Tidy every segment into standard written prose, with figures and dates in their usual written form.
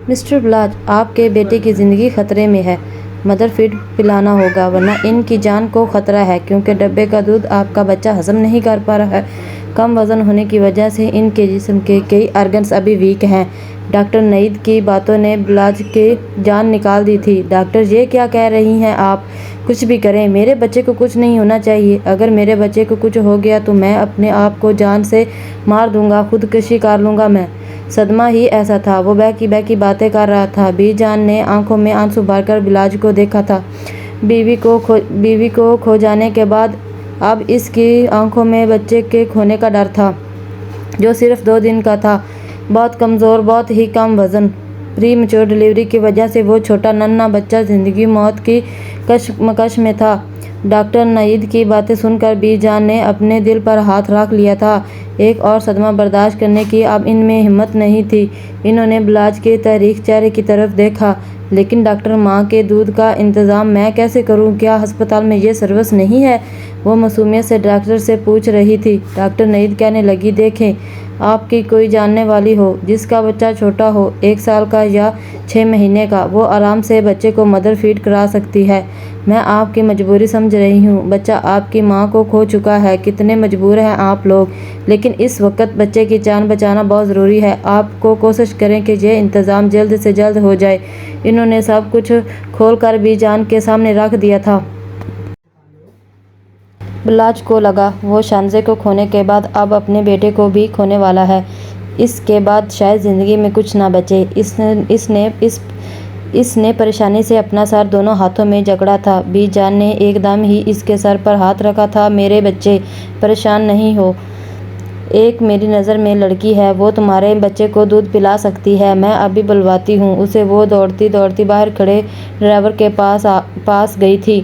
Mister Balaj, آپ کے بیٹے کی زندگی خطرے میں ہے۔ مدر فیڈ پلانا ہوگا ورنہ ان کی جان کو خطرہ ہے، کیونکہ ڈبے کا دودھ آپ کا بچہ ہضم نہیں کر پا رہا ہے۔ کم وزن ہونے کی وجہ سے ان کے جسم کے کئی آرگنز ابھی ویک ہیں۔ ڈاکٹر نعید کی باتوں نے بلاج کی جان نکال دی تھی۔ ڈاکٹر، یہ کیا کہہ رہی ہیں آپ؟ کچھ بھی کریں، میرے بچے کو کچھ نہیں ہونا چاہیے۔ اگر میرے بچے کو کچھ ہو گیا تو میں اپنے آپ کو جان سے مار دوں گا، خودکشی کر لوں گا میں۔ صدمہ ہی ایسا تھا، وہ بہکی باتیں کر رہا تھا۔ بی جان نے آنکھوں میں آنسو بھر کر بلاج کو دیکھا تھا۔ بیوی کو کھو جانے کے بعد اب اس کی آنکھوں میں بچے کے کھونے کا ڈر تھا، جو صرف 2 دن کا تھا۔ بہت کمزور، بہت ہی کم وزن۔ پری میچور ڈیلیوری کی وجہ سے وہ چھوٹا ننھا بچہ زندگی موت کی کشمکش میں تھا۔ ڈاکٹر نعید کی باتیں سن کر بی جان نے اپنے دل پر ہاتھ رکھ لیا تھا۔ ایک اور صدمہ برداشت کرنے کی اب ان میں ہمت نہیں تھی۔ انہوں نے بلاج کے تحریک چہرے کی طرف دیکھا۔ لیکن ڈاکٹر، ماں کے دودھ کا انتظام میں کیسے کروں؟ کیا ہسپتال میں یہ سروس نہیں ہے؟ وہ معصومیت سے ڈاکٹر سے پوچھ رہی تھی۔ ڈاکٹر نعید کہنے لگی، دیکھیں، آپ کی کوئی جاننے والی ہو جس کا بچہ چھوٹا ہو، 1 سال کا یا 6 مہینے کا، وہ آرام سے بچے کو مدر فیڈ کرا سکتی ہے۔ میں آپ کی مجبوری سمجھ رہی ہوں، بچہ آپ کی ماں کو کھو چکا ہے، کتنے مجبور ہیں آپ لوگ، لیکن اس وقت بچے کی جان بچانا بہت ضروری ہے۔ آپ کو کوشش کریں کہ یہ انتظام جلد سے جلد ہو جائے۔ انہوں نے سب کچھ کھول کر بی جان کے سامنے رکھ دیا تھا۔ بلاج کو لگا وہ شانزے کو کھونے کے بعد اب اپنے بیٹے کو بھی کھونے والا ہے۔ اس کے بعد شاید زندگی میں کچھ نہ بچے۔ اس نے پریشانی سے اپنا سر دونوں ہاتھوں میں جکڑا تھا۔ بی جان نے ایک دم ہی اس کے سر پر ہاتھ رکھا تھا۔ میرے بچے، پریشان نہیں ہو۔ ایک میری نظر میں لڑکی ہے، وہ تمہارے بچے کو دودھ پلا سکتی ہے، میں ابھی بلواتی ہوں اسے۔ وہ دوڑتی باہر کھڑے ڈرائیور کے پاس گئی تھی۔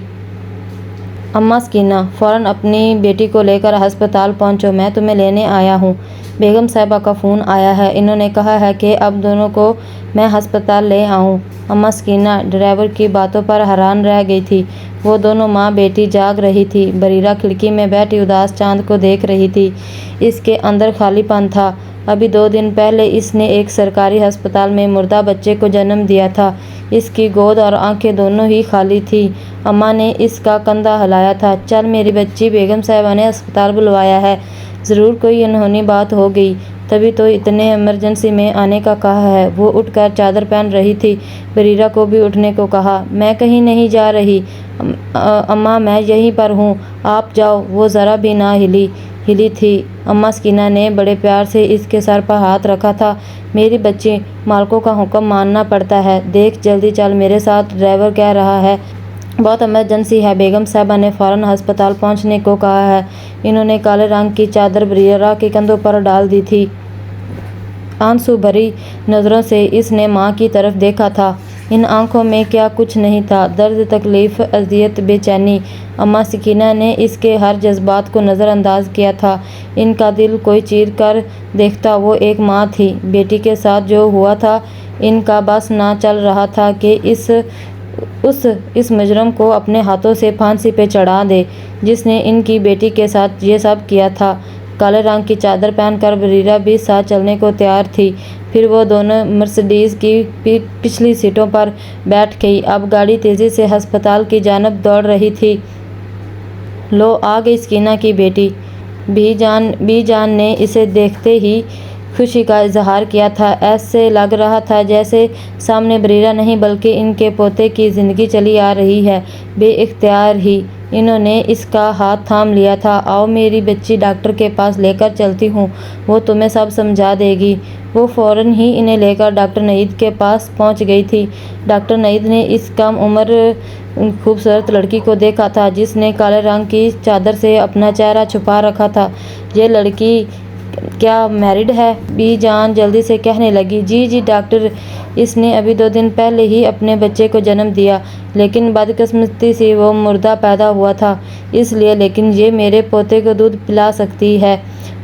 اماں سکینہ، فوراً اپنی بیٹی کو لے کر ہسپتال پہنچو، میں تمہیں لینے آیا ہوں۔ بیگم صاحبہ کا فون آیا ہے، انہوں نے کہا ہے کہ اب دونوں کو میں ہسپتال لے آؤں۔ اماں سکینہ ڈرائیور کی باتوں پر حیران رہ گئی تھی۔ وہ دونوں ماں بیٹی جاگ رہی تھی۔ بریرہ کھڑکی میں بیٹھی اداس چاند کو دیکھ رہی تھی۔ اس کے اندر خالی پن تھا۔ ابھی 2 دن پہلے اس نے ایک سرکاری ہسپتال میں مردہ بچے کو جنم دیا تھا۔ اس کی گود اور آنکھیں دونوں ہی خالی تھیں۔ اماں نے اس کا کندھا ہلایا تھا۔ چل میری بچی، بیگم صاحبہ نے ہسپتال بلوایا ہے، ضرور کوئی انہونی بات ہو گئی، تبھی تو اتنے ایمرجنسی میں آنے کا کہا ہے۔ وہ اٹھ کر چادر پہن رہی تھی۔ بریرہ کو بھی اٹھنے کو کہا۔ میں کہیں نہیں جا رہی اماں، میں یہیں پر ہوں، آپ جاؤ۔ وہ ذرا بھی نہ ہلی تھی۔ اماں سکینہ نے بڑے پیار سے اس کے سر پر ہاتھ رکھا تھا۔ میری بچی، مالکوں کا حکم ماننا پڑتا ہے، دیکھ جلدی چل میرے ساتھ، ڈرائیور کہہ رہا ہے۔ بہت ایمرجنسی ہے۔ بیگم صاحبہ نے فوراً ہسپتال پہنچنے کو کہا ہے۔ انہوں نے کالے رنگ کی چادر بریرہ کے کندھوں پر ڈال دی تھی۔ آنسو بھری نظروں سے اس نے ماں کی طرف دیکھا تھا۔ ان آنکھوں میں کیا کچھ نہیں تھا، درد، تکلیف، اذیت، بے چینی۔ اماں سکینہ نے اس کے ہر جذبات کو نظر انداز کیا تھا۔ ان کا دل کوئی چیر کر دیکھتا۔ وہ ایک ماں تھی۔ بیٹی کے ساتھ جو ہوا تھا، ان کا بس نہ چل رہا تھا کہ اس مجرم کو اپنے ہاتھوں سے پھانسی پہ چڑھا دے، جس نے ان کی بیٹی کے ساتھ یہ سب کیا تھا۔ کالے رنگ کی چادر پہن کر بریرہ بھی ساتھ چلنے کو تیار تھی۔ پھر وہ دونوں مرسڈیز کی پچھلی سیٹوں پر بیٹھ گئی۔ اب گاڑی تیزی سے ہسپتال کی جانب دوڑ رہی تھی۔ لو، آ گئی سکینہ کی بیٹی۔ بی جان نے اسے دیکھتے ہی خوشی کا اظہار کیا تھا۔ ایسے لگ رہا تھا جیسے سامنے بریرہ نہیں بلکہ ان کے پوتے کی زندگی چلی آ رہی ہے۔ بے اختیار ہی انہوں نے اس کا ہاتھ تھام لیا تھا۔ آؤ میری بچی، ڈاکٹر کے پاس لے کر چلتی ہوں، وہ تمہیں سب سمجھا دے گی۔ وہ فوراً ہی انہیں لے کر ڈاکٹر نعید کے پاس پہنچ گئی تھی۔ ڈاکٹر نعید نے اس کم عمر خوبصورت لڑکی کو دیکھا تھا، جس نے کالے رنگ کی چادر سے اپنا چہرہ چھپا رکھا تھا۔ یہ لڑکی کیا میرڈ ہے؟ بی جان جلدی سے کہنے لگی۔ جی ڈاکٹر، اس نے ابھی 2 دن پہلے ہی اپنے بچے کو جنم دیا، لیکن بدقسمتی سے وہ مردہ پیدا ہوا تھا، اس لیے لیکن یہ میرے پوتے کو دودھ پلا سکتی ہے،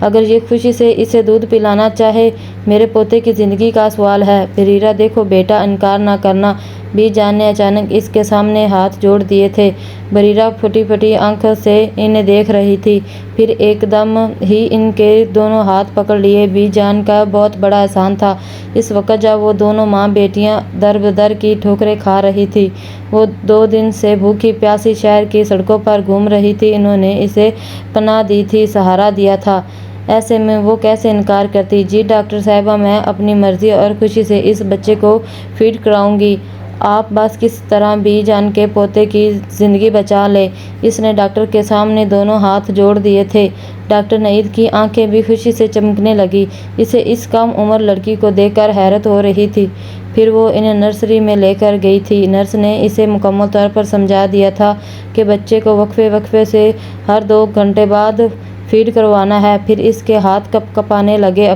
اگر یہ خوشی سے اسے دودھ پلانا چاہے۔ میرے پوتے کی زندگی کا سوال ہے۔ بریرہ، دیکھو بیٹا، انکار نہ کرنا، बी जान ने अचानक इसके सामने हाथ जोड़ दिए थे। बरीरा फटी फटी आंखों से इन्हें देख रही थी। फिर एकदम ही इनके दोनों हाथ पकड़ लिए। बी जान का बहुत बड़ा एहसान था इस वक्त जब वो दोनों माँ बेटियां दर बदर की ठोकरें खा रही थी। वो 2 दिन से भूखी प्यासी शहर की सड़कों पर घूम रही थी। इन्होंने इसे पनाह दी थी, सहारा दिया था, ऐसे में वो कैसे इनकार करती। जी डॉक्टर साहिबा, मैं अपनी मर्जी और खुशी से इस बच्चे को फीड कराऊंगी। आप बस किस तरह बी जान के पोते की ज़िंदगी बचा ले। इसने डॉक्टर के सामने दोनों हाथ जोड़ दिए थे। डॉक्टर नईद की आंखें भी खुशी से चमकने लगी। इसे इस कम उम्र लड़की को देखकर हैरत हो रही थी। फिर वो इन्हें नर्सरी में लेकर गई थी। नर्स ने इसे मुकम्मल तौर पर समझा दिया था कि बच्चे को वक्फे वक्फे से हर 2 घंटे बाद फीड करवाना है। फिर इसके हाथ कँपाने लगे।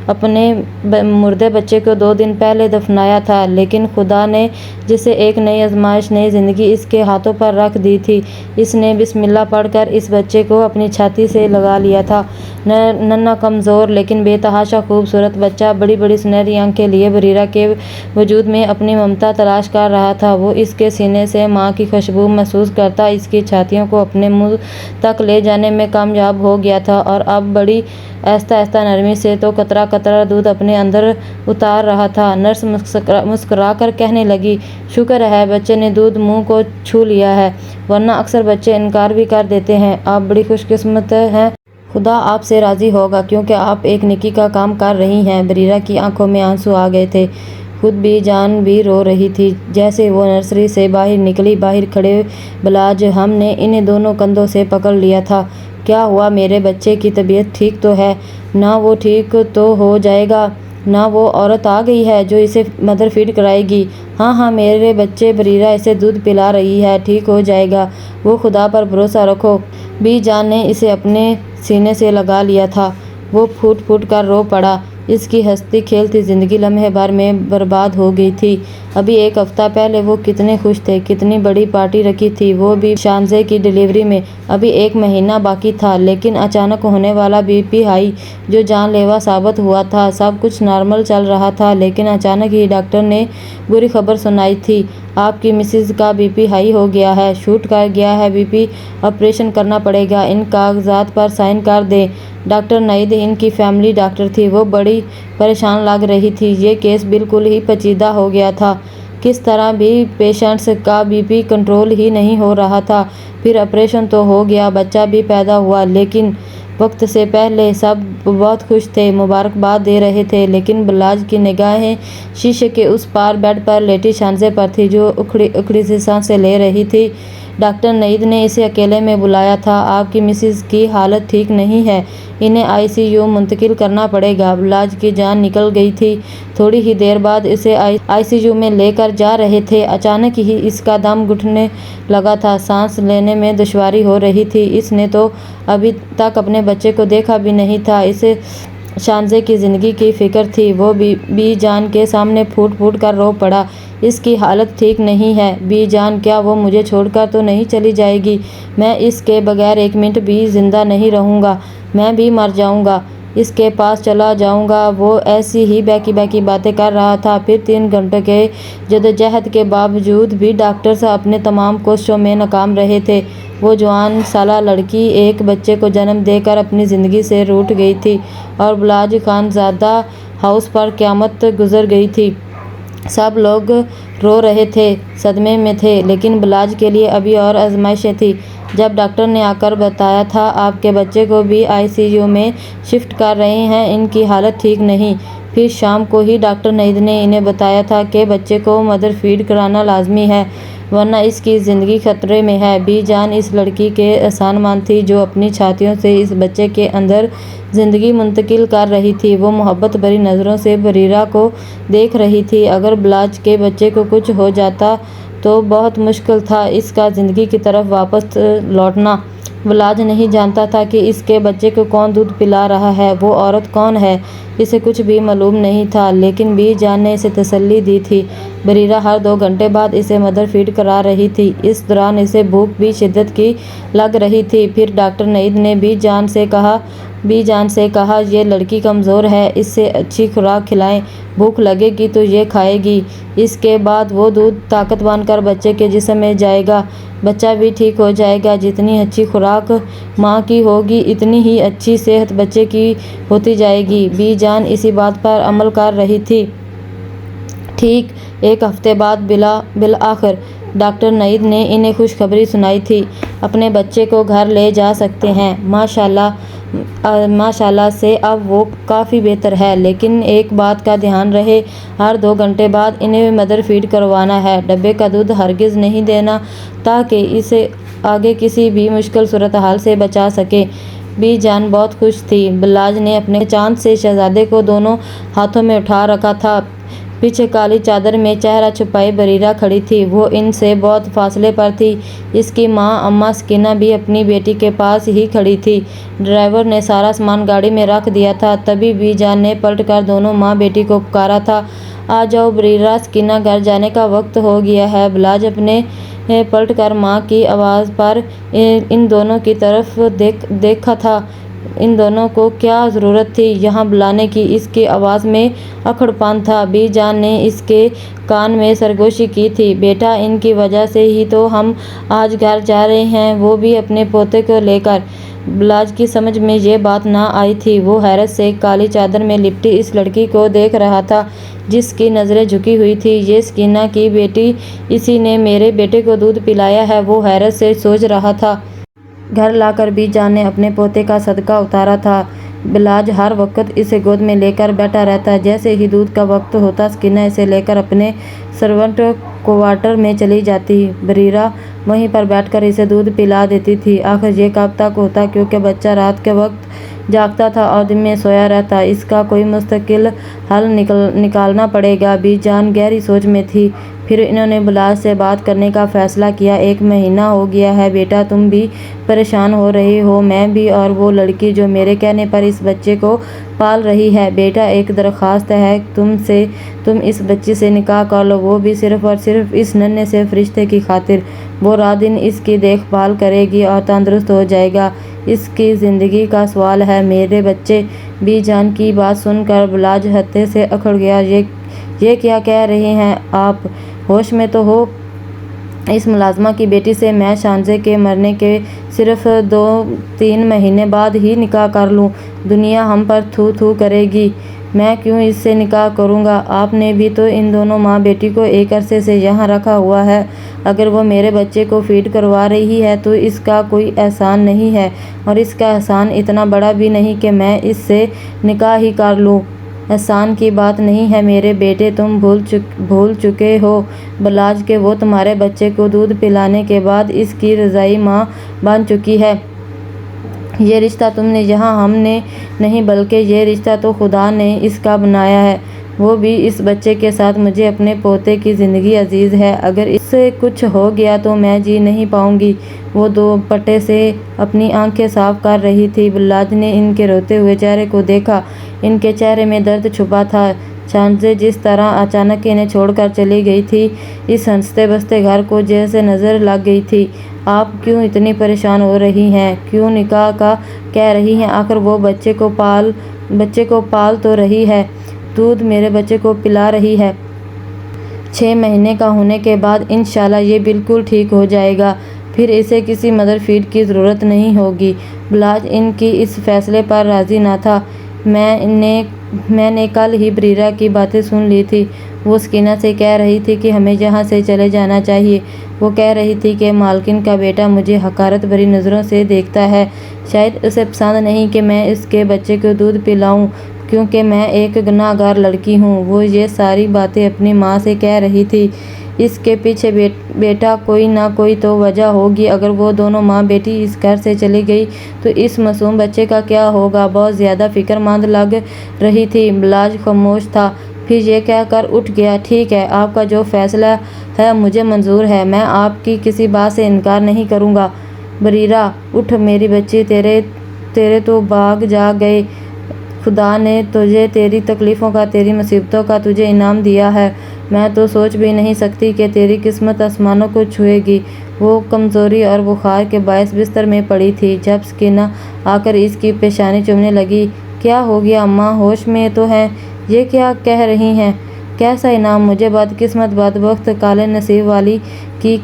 अपने मुर्दे बच्चे को 2 दिन पहले दफनाया था, लेकिन खुदा ने जिसे एक नई आजमाइश, नई ज़िंदगी इसके हाथों पर रख दी थी, इसने बिस्मिल्लाह पढ़कर इस बच्चे को अपनी छाती से लगा लिया था। नन्हा कमज़ोर लेकिन बेतहाशा खूबसूरत बच्चा बड़ी बड़ी सुनहरी आंखें लिए बरीरा के वजूद में अपनी ममता तलाश कर रहा था। वो इसके सीने से माँ की खुशबू महसूस करता इसकी छातियों को अपने मुंह तक ले जाने में कामयाब हो गया था और अब बड़ी आहिस्ता आहिस्ता नरमी से तो कतरा कतरा दूध अपने अंदर उतार रहा था। नर्स मुस्कुरा कर कहने लगी, शुक्र है बच्चे ने दूध मुंह को छू लिया है, वरना अक्सर बच्चे इनकार भी कर देते हैं। आप बड़ी खुशकिस्मत हैं, खुदा आपसे राज़ी होगा क्योंकि आप एक नेकी का काम कर रही हैं। बरीरा की आंखों में आंसू आ गए थे। खुद बी जान भी रो रही थी। जैसे वो नर्सरी से बाहर निकली, बाहर खड़े बलाज हमने इन्हें दोनों कंधों से पकड़ लिया था। क्या हुआ, मेरे बच्चे की तबीयत ठीक तो है ना? वो ठीक तो हो जाएगा ना? वो औरत आ गई है जो इसे मदर फीड कराएगी? हाँ हाँ मेरे बच्चे, बरीरा इसे दूध पिला रही है, ठीक हो जाएगा, वो खुदा पर भरोसा रखो। बी जान ने इसे अपने सीने से लगा लिया था। वो फूट फूट कर रो पड़ा। इसकी हंसती खेलती ज़िंदगी लम्हे भर में बर्बाद हो गई थी। अभी 1 हफ्ता पहले वो कितने खुश थे, कितनी बड़ी पार्टी रखी थी, वो भी शानजे की डिलीवरी में। अभी 1 महीना बाकी था, लेकिन अचानक होने वाला बीपी हाई जो जानलेवा साबित हुआ था। सब कुछ नॉर्मल चल रहा था, लेकिन अचानक ही डॉक्टर ने बुरी खबर सुनाई थी, आपकी मिसेज का बीपी हाई हो गया है, शूट कर गया है बीपी, ऑपरेशन करना पड़ेगा, इन कागजात पर साइन कर दें। डॉक्टर नईद इनकी फैमिली डॉक्टर थी। वो बड़ी परेशान लग रही थी। ये केस बिल्कुल ही पेचीदा हो गया था। किस तरह भी पेशेंट्स का बीपी कंट्रोल ही नहीं हो रहा था। फिर ऑपरेशन तो हो गया, बच्चा भी पैदा हुआ, लेकिन वक्त से पहले सब बहुत खुश थे, मुबारकबाद दे रहे थे। लेकिन बलाज की निगाहें शीशे के उस पार बेड पर लेटी शानजे पर थी, जो उखड़ी उखड़ी सी सांसें ले रही थी। डॉक्टर नईद ने इसे अकेले में बुलाया था। आपकी मिसेज की हालत ठीक नहीं है, इन्हें आईसीयू मुंतकिल करना पड़ेगा। बलाज की जान निकल गई थी। थोड़ी ही देर बाद इसे आईसीयू में लेकर जा रहे थे। अचानक ही इसका दम घुटने लगा था, सांस लेने में दुश्वारी हो रही थी। इसने तो अभी तक अपने बच्चे को देखा भी नहीं था। इसे शानजे की ज़िंदगी की फ़िक्र थी। वो बी जान के सामने फूट फूट कर रो पड़ा, इसकी हालत ठीक नहीं है। बी जान, क्या वो मुझे छोड़कर तो नहीं चली जाएगी? मैं इसके बगैर 1 मिनट भी ज़िंदा नहीं रहूँगा, मैं भी मर जाऊँगा, इसके पास चला जाऊँगा। वो ऐसी ही बहकी बहकी बातें कर रहा था। फिर 3 घंटे के जद्दोजहद के बावजूद भी डॉक्टर्स अपने तमाम कोशिशों में नाकाम रहे थे। वो जवान साला लड़की एक बच्चे को जन्म देकर अपनी ज़िंदगी से रूठ गई थी और बलाज खानज़ादा हाउस पर क़यामत गुजर गई थी। सब लोग रो रहे थे, सदमे में थे, लेकिन बलाज के लिए अभी और आजमाइशें थी। जब डॉक्टर ने आकर बताया था, आपके बच्चे को भी आईसीयू में शिफ्ट कर रहे हैं, इनकी हालत ठीक नहीं। फिर शाम को ही डॉक्टर नईद ने इन्हें बताया था कि बच्चे को मदर फीड कराना लाजमी है, वरना इसकी ज़िंदगी खतरे में है। बी जान इस लड़की के एहसानमंद थी जो अपनी छातियों से इस बच्चे के अंदर ज़िंदगी मुंतकिल कर रही थी। वो मोहब्बत भरी नज़रों से बरीरा को देख रही थी। अगर बलाज के बच्चे को कुछ हो जाता तो बहुत मुश्किल था इसका ज़िंदगी की तरफ वापस लौटना। बलाज नहीं जानता था कि इसके बच्चे को कौन दूध पिला रहा है, वो औरत कौन है, इसे कुछ भी मालूम नहीं था। लेकिन बी जान ने इसे तसल्ली दी थी। बरीरा हर 2 घंटे बाद इसे मदर फीड करा रही थी। इस दौरान इसे भूख भी शिद्दत की लग रही थी। फिर डॉक्टर नईद ने बी जान से कहा, بی جان سے کہا، یہ لڑکی کمزور ہے، اسے اچھی خوراک کھلائیں، بھوک لگے گی تو یہ کھائے گی، اس کے بعد وہ دودھ طاقت بن کر بچے کے جسم میں جائے گا، بچہ بھی ٹھیک ہو جائے گا۔ جتنی اچھی خوراک ماں کی ہوگی اتنی ہی اچھی صحت بچے کی ہوتی جائے گی۔ بی جان اسی بات پر عمل کر رہی تھی۔ ٹھیک ایک ہفتے بعد بالآخر ڈاکٹر نعید نے انہیں خوشخبری سنائی تھی، اپنے بچے کو گھر لے جا سکتے ہیں۔ ماشاءاللہ سے اب وہ کافی بہتر ہے، لیکن ایک بات کا دھیان رہے، ہر 2 گھنٹے بعد انہیں مدر فیڈ کروانا ہے، ڈبے کا دودھ ہرگز نہیں دینا تاکہ اسے آگے کسی بھی مشکل صورتحال سے بچا سکے۔ بی جان بہت خوش تھی۔ بلاج نے اپنے چاند سے شہزادے کو دونوں ہاتھوں میں اٹھا رکھا تھا۔ پیچھے کالی چادر میں چہرہ چھپائے بریرہ کھڑی تھی، وہ ان سے بہت فاصلے پر تھی۔ اس کی ماں اماں سکینہ بھی اپنی بیٹی کے پاس ہی کھڑی تھی۔ ڈرائیور نے سارا سامان گاڑی میں رکھ دیا تھا، تبھی بی جان نے پلٹ کر دونوں ماں بیٹی کو پکارا تھا، آ جاؤ بریرہ، سکینہ، گھر جانے کا وقت ہو گیا ہے۔ بلاج نے پلٹ کر ماں کی آواز پر ان دونوں کی طرف دیکھا تھا۔ ان دونوں کو کیا ضرورت تھی یہاں بلانے کی، اس کی آواز میں اکڑ پن تھا۔ بی جان نے اس کے کان میں سرگوشی کی تھی، بیٹا ان کی وجہ سے ہی تو ہم آج گھر جا رہے ہیں، وہ بھی اپنے پوتے کو لے کر۔ بلاج کی سمجھ میں یہ بات نہ آئی تھی، وہ حیرت سے کالی چادر میں لپٹی اس لڑکی کو دیکھ رہا تھا جس کی نظریں جھکی ہوئی تھیں۔ یہ سکینہ کی بیٹی، اسی نے میرے بیٹے کو دودھ پلایا ہے، وہ حیرت سے سوچ رہا تھا۔ گھر لا کر بی جان نے اپنے پوتے کا صدقہ اتارا تھا۔ بلاج ہر وقت اسے گود میں لے کر بیٹھا رہتا، جیسے ہی دودھ کا وقت ہوتا سکینہ اسے لے کر اپنے سرونٹ کوارٹر میں چلی جاتی، بریرہ وہیں پر بیٹھ کر اسے دودھ پلا دیتی تھی۔ آخر یہ کب تک ہوتا، کیونکہ بچہ رات کے وقت جاگتا تھا اور دن میں سویا رہتا، اس کا کوئی مستقل حل نکالنا پڑے گا۔ بی جان گہری سوچ میں تھی، پھر انہوں نے بلاج سے بات کرنے کا فیصلہ کیا۔ 1 مہینہ ہو گیا ہے بیٹا، تم بھی پریشان ہو رہے ہو، میں بھی، اور وہ لڑکی جو میرے کہنے پر اس بچے کو پال رہی ہے۔ بیٹا ایک درخواست ہے تم اس بچی سے نکاح کر لو، وہ بھی صرف اور صرف اس ننھے سے فرشتے کی خاطر۔ وہ رات دن اس کی دیکھ بھال کرے گی اور تندرست ہو جائے گا، اس کی زندگی کا سوال ہے میرے بچے۔ بی جان کی بات سن کر بلاج ہتے سے اکڑ گیا۔ یہ کیا کہہ رہے ہیں آپ، ہوش میں تو ہو؟ اس ملازمہ کی بیٹی سے میں شانزے کے مرنے کے صرف 2-3 مہینے بعد ہی نکاح کر لوں، دنیا ہم پر تھو تھو کرے گی، میں کیوں اس سے نکاح کروں گا؟ آپ نے بھی تو ان دونوں ماں بیٹی کو ایک عرصے سے یہاں رکھا ہوا ہے، اگر وہ میرے بچے کو فیڈ کروا رہی ہے تو اس کا کوئی احسان نہیں ہے، اور اس کا احسان اتنا بڑا بھی نہیں کہ میں اس سے نکاح ہی کر لوں۔ احسان کی بات نہیں ہے میرے بیٹے، تم بھول چکے ہو بلاج کہ وہ تمہارے بچے کو دودھ پلانے کے بعد اس کی رضاعی ماں بن چکی ہے۔ یہ رشتہ تم نے ہم نے نہیں، بلکہ یہ رشتہ تو خدا نے اس کا بنایا ہے، وہ بھی اس بچے کے ساتھ۔ مجھے اپنے پوتے کی زندگی عزیز ہے، اگر اس سے کچھ ہو گیا تو میں جی نہیں پاؤں گی۔ وہ دوپٹے سے اپنی آنکھیں صاف کر رہی تھی۔ بلاج نے ان کے روتے ہوئے چہرے کو دیکھا، ان کے چہرے میں درد چھپا تھا۔ شانزے جس طرح اچانک انہیں چھوڑ کر چلی گئی تھی، اس ہنستے بستے گھر کو جیسے نظر لگ گئی تھی۔ آپ کیوں اتنی پریشان ہو رہی ہیں، کیوں نکاح کا کہہ رہی ہیں؟ آخر وہ بچے کو پال تو رہی ہے، دودھ میرے بچے کو پلا رہی ہے۔ 6 مہینے کا ہونے کے بعد انشاءاللہ یہ بالکل ٹھیک ہو جائے گا، پھر اسے کسی مدر فیڈ کی ضرورت نہیں ہوگی۔ بلاج ان کی اس فیصلے پر راضی نہ تھا۔ میں نے کل ہی بریرہ کی باتیں سن لی تھی، وہ سکینہ سے کہہ رہی تھی کہ ہمیں یہاں سے چلے جانا چاہیے۔ وہ کہہ رہی تھی کہ مالکن کا بیٹا مجھے حقارت بھری نظروں سے دیکھتا ہے، شاید اسے پسند نہیں کہ میں اس کے بچے کو دودھ پلاؤں کیونکہ میں ایک گناہ گار لڑکی ہوں۔ وہ یہ ساری باتیں اپنی ماں سے کہہ رہی تھی۔ اس کے پیچھے بیٹا کوئی نہ کوئی تو وجہ ہوگی، اگر وہ دونوں ماں بیٹی اس گھر سے چلی گئی تو اس معصوم بچے کا کیا ہوگا؟ بہت زیادہ فکر مند لگ رہی تھی۔ بلاج خاموش تھا، پھر یہ کہہ کر اٹھ گیا، ٹھیک ہے، آپ کا جو فیصلہ ہے مجھے منظور ہے، میں آپ کی کسی بات سے انکار نہیں کروں گا۔ بریرہ اٹھ میری بچی، تیرے تو باغ جا گئے، خدا نے تجھے تیری تکلیفوں کا، تیری مصیبتوں کا تجھے انعام دیا ہے، میں تو سوچ بھی نہیں سکتی کہ تیری قسمت آسمانوں کو چھوئے گی۔ وہ کمزوری اور بخار کے باعث بستر میں پڑی تھی جب سکینہ آ کر اس کی پیشانی چومنے لگی۔ کیا ہو گیا اماں، ہوش میں تو ہیں؟ یہ کیا کہہ رہی ہیں؟ کیسا انعام؟ مجھے بدقسمت، بدبخت، کالے نصیب والی کی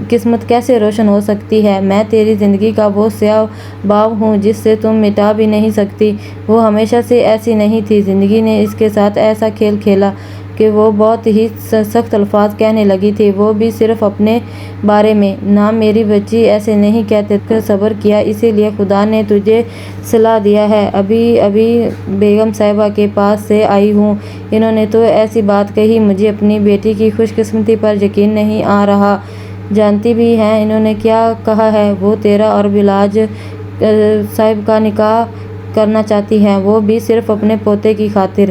قسمت کیسے روشن ہو سکتی ہے؟ میں تیری زندگی کا وہ سیاہ باب ہوں جس سے تم مٹا بھی نہیں سکتی۔ وہ ہمیشہ سے ایسی نہیں تھی۔ زندگی نے اس کے ساتھ ایسا کھیل کھیلا کہ وہ بہت ہی سخت الفاظ کہنے لگی تھی، وہ بھی صرف اپنے بارے میں۔ نہ میری بچی، ایسے نہیں کہتے تھے۔ صبر کیا، اسی لیے خدا نے تجھے صلاح دیا ہے۔ ابھی بیگم صاحبہ کے پاس سے آئی ہوں، انہوں نے تو ایسی بات کہی، مجھے اپنی بیٹی کی خوش قسمتی پر یقین نہیں آ رہا۔ جانتی بھی ہیں انہوں نے کیا کہا ہے؟ وہ تیرا اور بلاج صاحب کا نکاح کرنا چاہتی ہیں، وہ بھی صرف اپنے پوتے کی خاطر،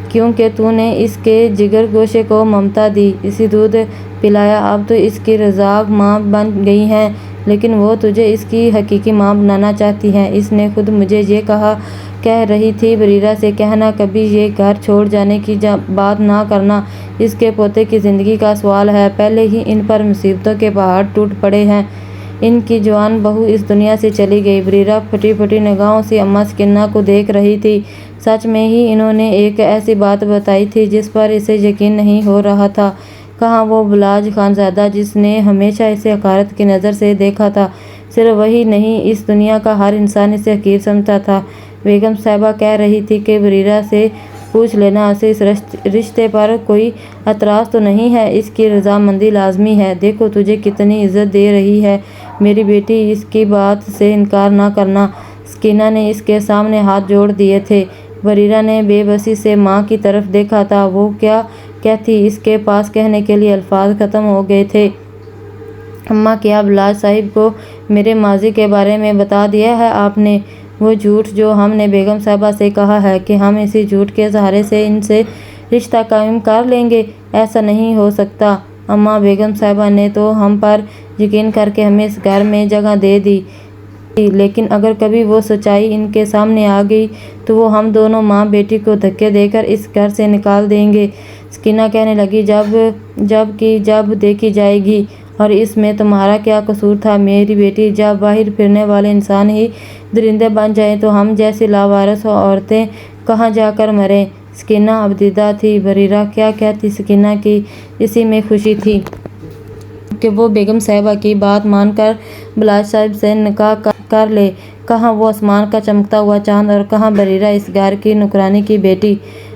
کیونکہ تو نے اس کے جگر گوشے کو ممتا دی، اسے دودھ پلایا، اب تو اس کی رضاق ماں بن گئی ہیں، لیکن وہ تجھے اس کی حقیقی ماں بنانا چاہتی ہیں۔ اس نے خود مجھے یہ کہہ رہی تھی، بریرہ سے کہنا کبھی یہ گھر چھوڑ جانے کی بات نہ کرنا، اس کے پوتے کی زندگی کا سوال ہے، پہلے ہی ان پر مصیبتوں کے پہاڑ ٹوٹ پڑے ہیں۔ ان کی جوان بہو اس دنیا سے چلی گئی۔ بریرہ پھٹی پھٹی نگاہوں سے اماں سکینہ کو دیکھ رہی تھی۔ سچ میں ہی انہوں نے ایک ایسی بات بتائی تھی جس پر اسے یقین نہیں ہو رہا تھا۔ کہاں وہ بلاج خانزادہ جس نے ہمیشہ اسے حقارت کی نظر سے دیکھا تھا؟ صرف وہی نہیں، اس دنیا کا ہر انسان اسے حقیر سمجھتا تھا۔ بیگم صاحبہ کہہ رہی تھی کہ بریرہ سے پوچھ لینا، اسے اس رشتے پر کوئی اعتراض تو نہیں ہے، اس کی رضامندی لازمی ہے۔ دیکھو تجھے کتنی عزت دے رہی ہے میری بیٹی، اس کی بات سے انکار نہ کرنا۔ سکینہ نے اس کے سامنے ہاتھ جوڑ دیے تھے۔ بریرہ نے بے بسی سے ماں کی طرف دیکھا تھا۔ وہ کیا کہتی، اس کے پاس کہنے کے لیے الفاظ ختم ہو گئے تھے۔ اماں، کیا بلاج صاحب کو میرے ماضی کے بارے میں بتا دیا ہے آپ نے؟ وہ جھوٹ جو ہم نے بیگم صاحبہ سے کہا ہے کہ ہم اسی جھوٹ کے سہارے سے ان سے رشتہ قائم کر لیں گے، ایسا نہیں ہو سکتا اماں۔ بیگم صاحبہ نے تو ہم پر یقین کر کے ہمیں اس گھر میں جگہ دے دی، لیکن اگر کبھی وہ سچائی ان کے سامنے آ گئی تو وہ ہم دونوں ماں بیٹی کو دھکے دے کر اس گھر سے نکال دیں گے۔ سکینہ کہنے لگی، جب دیکھی جائے گی، اور اس میں تمہارا کیا قصور تھا میری بیٹی؟ جب باہر پھرنے والے انسان ہی درندے بن جائیں تو ہم جیسی لاوارث عورتیں کہاں جا کر مریں؟ سکینہ اب دیدہ تھی۔ بریرہ کیا کہتی؟ سکینہ کی اسی میں خوشی تھی کہ وہ بیگم صاحبہ کی بات مان کر بلاج صاحب سے نکاح کر لے۔ کہاں وہ آسمان کا چمکتا ہوا چاند اور کہاں بریرہ اس گھر کی نوکرانی کی بیٹی۔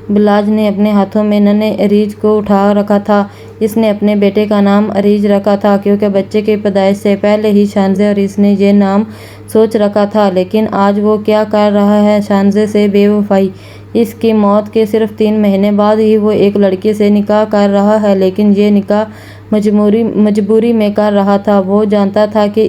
بلاج نے اپنے ہاتھوں میں ننھے عریج کو اٹھا رکھا تھا۔ اس نے اپنے بیٹے کا نام عریج رکھا تھا کیونکہ بچے کی پیدائش سے پہلے ہی شانزے اور اس نے یہ نام سوچ رکھا تھا۔ لیکن آج وہ کیا کر رہا ہے؟ شانزے سے بے وفائی۔ اس کی موت کے صرف 3 مہینے بعد ہی وہ ایک لڑکی سے نکاح کر رہا ہے، لیکن یہ نکاح مجبوری میں کر رہا تھا۔ وہ جانتا تھا کہ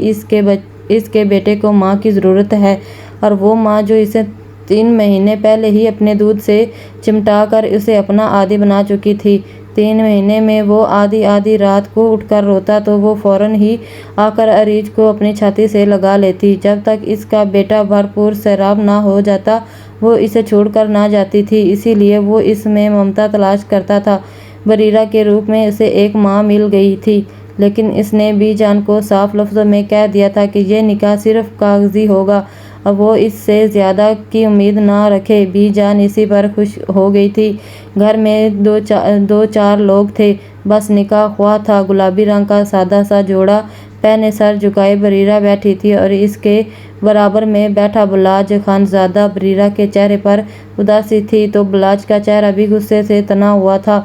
اس کے بیٹے کو ماں کی ضرورت ہے، اور وہ ماں جو اسے 3 مہینے پہلے ہی اپنے دودھ سے چمٹا کر اسے اپنا عادی بنا چکی تھی۔ 3 مہینے میں وہ آدھی رات کو اٹھ کر روتا تو وہ فوراً ہی آ کر عریج کو اپنی چھاتی سے لگا لیتی۔ جب تک اس کا بیٹا بھرپور سیراب نہ ہو جاتا وہ اسے چھوڑ کر نہ جاتی تھی، اسی لیے وہ اس میں ممتا تلاش کرتا تھا۔ بریرہ کے روپ میں اسے ایک ماں مل گئی تھی، لیکن اس نے بی جان کو صاف لفظوں میں کہہ دیا تھا کہ یہ نکاح صرف کاغذی ہوگا، اب وہ اس سے زیادہ کی امید نہ رکھے۔ بی جان اسی پر خوش ہو گئی تھی۔ گھر میں 2-4 لوگ تھے، بس نکاح خواہ تھا۔ گلابی رنگ کا سادہ سا جوڑا پہنے سر جھکائے بریرہ بیٹھی تھی اور اس کے برابر میں بیٹھا بلاج خانزادہ۔ بریرہ کے چہرے پر اداسی تھی تو بلاج کا چہرہ بھی غصے سے تنا ہوا تھا۔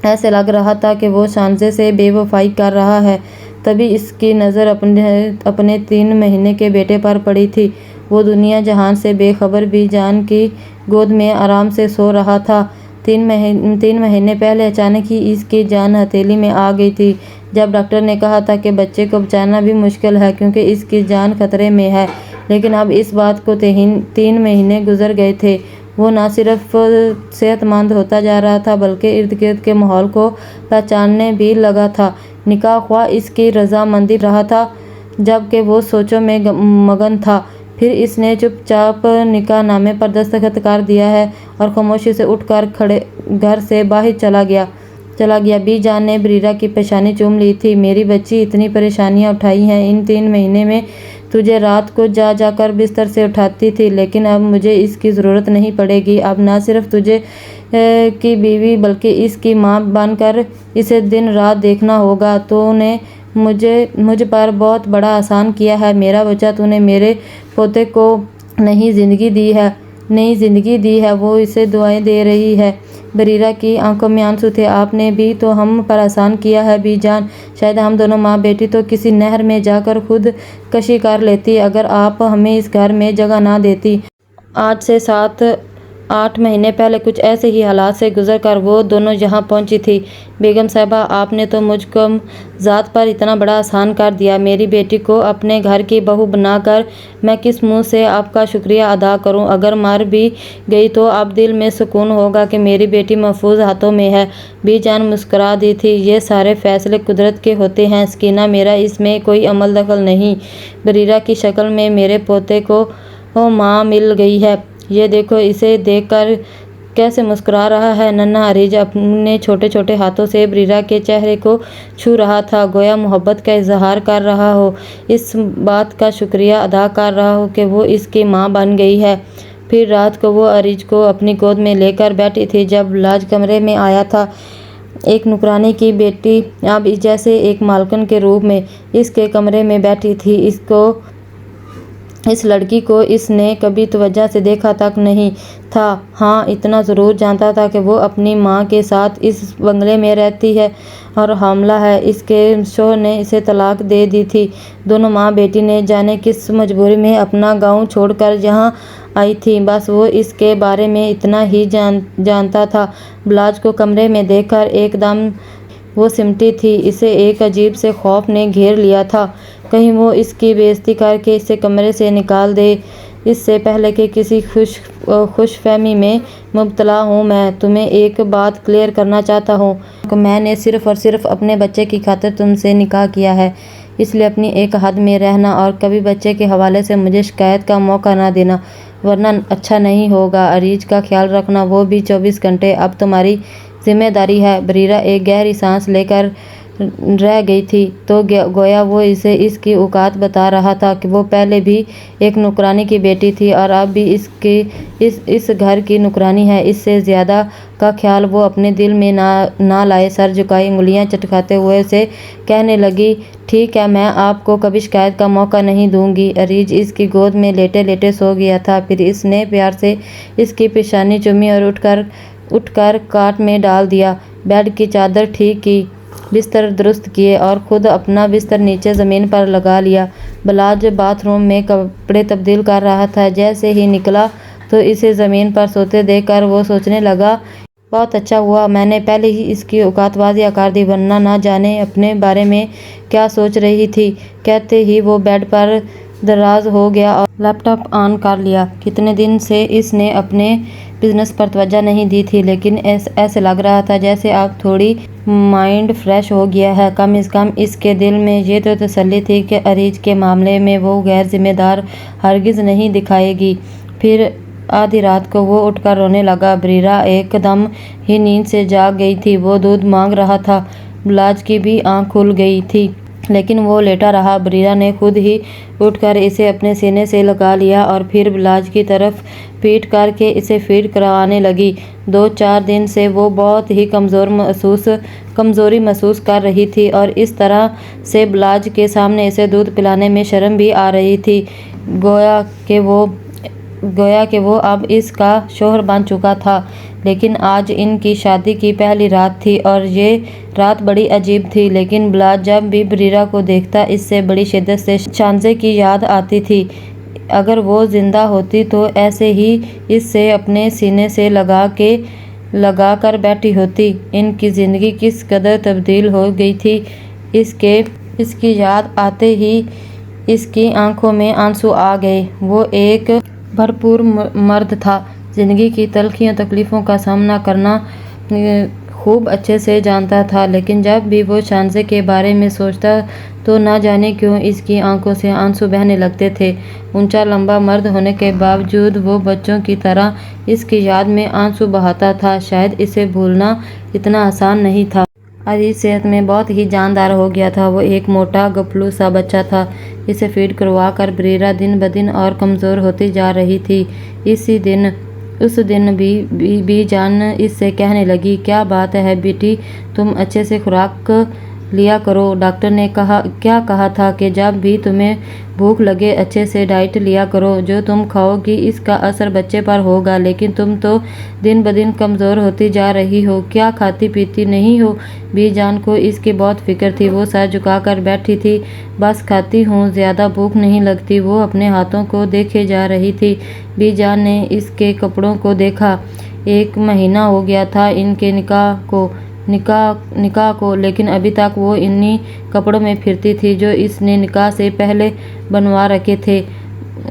ایسے لگ رہا تھا کہ وہ شانزے سے بے وفائی کر رہا ہے۔ تبھی اس کی نظر اپنے 3 مہینے کے بیٹے پر پڑی تھی۔ وہ دنیا جہان سے بے خبر بی جان کی گود میں آرام سے سو رہا تھا۔ 3 مہینے پہلے اچانک ہی اس کی جان ہتھیلی میں آ گئی تھی، جب ڈاکٹر نے کہا تھا کہ بچے کو بچانا بھی مشکل ہے کیونکہ اس کی جان خطرے میں ہے۔ لیکن اب اس بات کو 3 مہینے گزر گئے تھے۔ وہ نہ صرف صحت مند ہوتا جا رہا تھا بلکہ ارد گرد کے ماحول کو پہچاننے بھی لگا تھا۔ نکاح خواہ اس کی رضامندی رہا تھا جبکہ وہ سوچوں میں مگن تھا۔ پھر اس نے چپ چاپ نکاح نامے پر دستخط کر دیا ہے اور خاموشی سے اٹھ کر گھر سے باہر چلا گیا۔ चला गया। बी जान ने बरीरा की पेशानी चूम ली थी। मेरी बच्ची, इतनी परेशानियां उठाई हैं इन 3 महीने में। तुझे रात को जा जाकर बिस्तर से उठाती थी, लेकिन अब मुझे इसकी ज़रूरत नहीं पड़ेगी। अब ना सिर्फ तुझे की बीवी बल्कि इसकी माँ बनकर इसे दिन रात देखना होगा। तूने मुझ पर बहुत बड़ा एहसान किया है मेरा बच्चा। तूने मेरे पोते को नई ज़िंदगी दी है। वो इसे दुआएं दे रही है। बरीरा की आंखों में आंसू थे। आपने भी तो हम पर एहसान किया है बी जान। शायद हम दोनों माँ बेटी तो किसी नहर में जाकर खुद कशी कर लेती अगर आप हमें इस घर में जगह ना देती। आज से 7-8 महीने पहले कुछ ऐसे ही हालात से गुजर कर वो दोनों यहाँ पहुँची थी। बेगम साहिबा, आपने तो मुझको ज़ात पर इतना बड़ा एहसान कर दिया। मेरी बेटी को अपने घर की बहू बनाकर मैं किस मुँह से आपका शुक्रिया अदा करूँ। अगर मर भी गई तो अब दिल में सुकून होगा कि मेरी बेटी महफूज हाथों में है। बी जान मुस्कुरा दी थी। ये सारे फैसले कुदरत के होते हैं सकीना, मेरा इसमें कोई अमल दखल नहीं। बरीरा की शक्ल में मेरे पोते को माँ मिल गई है। ये देखो, इसे देखकर कैसे मुस्कुरा रहा है। नन्हा अरीज अपने छोटे छोटे हाथों से बरीरा के चेहरे को छू रहा था, गोया मोहब्बत का इजहार कर रहा हो, इस बात का शुक्रिया अदा कर रहा हो कि वो इसकी माँ बन गई है। फिर रात को वो अरीज को अपनी गोद में लेकर बैठी थी। जब लाज कमरे में आया था, एक नुकरानी की बेटी अब जैसे एक मालकिन के रूप में इसके कमरे में बैठी थी। इस लड़की को इसने कभी तवज्जो से देखा तक नहीं था। हाँ, इतना ज़रूर जानता था कि वो अपनी माँ के साथ इस बंगले में रहती है और हामला है। इसके शौहर ने इसे तलाक दे दी थी। दोनों माँ बेटी ने जाने किस मजबूरी में अपना गांव छोड़कर यहाँ आई थी। बस वो इसके बारे में इतना ही जानता था। ब्लाज को कमरे में देखकर एकदम वो सिमटी थी। इसे एक अजीब से खौफ ने घेर लिया था। कहीं वो इसकी बेइज्जती करके इसे कमरे से निकाल दे। इससे पहले कि किसी खुशफहमी में मुब्तला हूँ, मैं तुम्हें एक बात क्लियर करना चाहता हूँ। मैंने सिर्फ़ और सिर्फ अपने बच्चे की खातिर तुमसे निकाह किया है, इसलिए अपनी एक हद में रहना और कभी बच्चे के हवाले से मुझे शिकायत का मौका ना देना, वरना अच्छा नहीं होगा। अरीज का ख्याल रखना, वो भी 24 घंटे अब तुम्हारी जिम्मेदारी है। बरीरा एक गहरी सांस लेकर रह गई थी तो गोया वो इसे इसकी औकात बता रहा था कि वो पहले भी एक नुकरानी की बेटी थी और अब भी इस घर की नुकरानी है। इससे ज़्यादा का ख्याल वो अपने दिल में ना लाए। सर झुकाई, उंगलियां चटकाते हुए से कहने लगी, ठीक है, मैं आपको कभी शिकायत का मौका नहीं दूंगी। अरीज इसकी गोद में लेटे लेटे सो गया था। फिर इसने प्यार से इसकी पेशानी चूमी और उठकर काट में डाल दिया। बेड की चादर ठीक की, बिस्तर दुरुस्त किए और खुद अपना बिस्तर नीचे ज़मीन पर लगा लिया। बलाज बाथरूम में कपड़े तब्दील कर रहा था। जैसे ही निकला तो इसे ज़मीन पर सोते देखकर वो सोचने लगा, बहुत अच्छा हुआ मैंने पहले ही इसकी औकात वाज़िया कर दी, वरना ना जाने अपने बारे में क्या सोच रही थी। कहते ही वो बेड पर दराज हो गया और लैपटॉप ऑन कर लिया। कितने दिन से इसने अपने बिजनेस पर तवज्जो नहीं दी थी, लेकिन ऐसे लग रहा था जैसे अब थोड़ी माइंड फ्रेश हो गया है। कम से कम इसके दिल में ये तो तसल्ली थी कि अरीज के मामले में वो गैर जिम्मेदार हरगिज़ नहीं दिखाएगी। फिर आधी रात को वो उठकर रोने लगा। बरीरा एकदम ही नींद से जाग गई थी। वो दूध मांग रहा था। ब्लाज की भी आँख खुल गई थी, लेकिन वो लेटा रहा। बरीरा ने खुद ही उठकर इसे अपने सीने से लगा लिया और फिर ब्लाज की तरफ पीट करके इसे फीड करवाने लगी। 2-4 दिन से वो बहुत ही कमज़ोरी महसूस कर रही थी और इस तरह से ब्लाज के सामने इसे दूध पिलाने में शर्म भी आ रही थी। गोया कि वो अब इसका शौहर बन चुका था। लेकिन आज इनकी शादी की पहली रात थी और ये रात बड़ी अजीब थी। लेकिन ब्लाज जब भी बरीरा को देखता, इससे बड़ी शिद्दत से शांजे की याद आती थी। अगर वो जिंदा होती तो ऐसे ही इससे अपने सीने से लगा कर बैठी होती। इनकी ज़िंदगी किस कदर तब्दील हो गई थी। इसकी याद आते ही इसकी आंखों में आंसू आ गए। वो एक भरपूर मर्द था, ज़िंदगी की तलखियों तकलीफ़ों का सामना करना खूब अच्छे से जानता था। लेकिन जब भी वो शांजे के बारे में सोचता तो ना जाने क्यों इसकी आंखों से आंसू बहने लगते थे। ऊंचा लंबा मर्द होने के बावजूद वो बच्चों की तरह इसकी याद में आंसू बहाता था। शायद इसे भूलना इतना आसान नहीं था। अजीज सेहत में बहुत ही जानदार हो गया था। वो एक मोटा गपलू सा बच्चा था। इसे फीड करवा कर बरीरा दिन ब दिन और कमज़ोर होती जा रही थी। उस दिन भी जान इससे कहने लगी, क्या बात है बेटी, तुम अच्छे से खुराक लिया करो। डॉक्टर ने क्या कहा था कि जब भी तुम्हें भूख लगे अच्छे से डाइट लिया करो। जो तुम खाओगी इसका असर बच्चे पर होगा। लेकिन तुम तो दिन ब दिन कमज़ोर होती जा रही हो, क्या खाती पीती नहीं हो? बीजान को इसकी बहुत फिक्र थी। वो सर झुकाकर बैठी थी। बस खाती हूँ, ज़्यादा भूख नहीं लगती। वो अपने हाथों को देखे जा रही थी। बीजान ने इसके कपड़ों को देखा। 1 महीना हो गया था इनके निकाह को, लेकिन अभी तक वो इन्हीं कपड़ों में फिरती थी जो इसने निकाह से पहले बनवा रखे थे।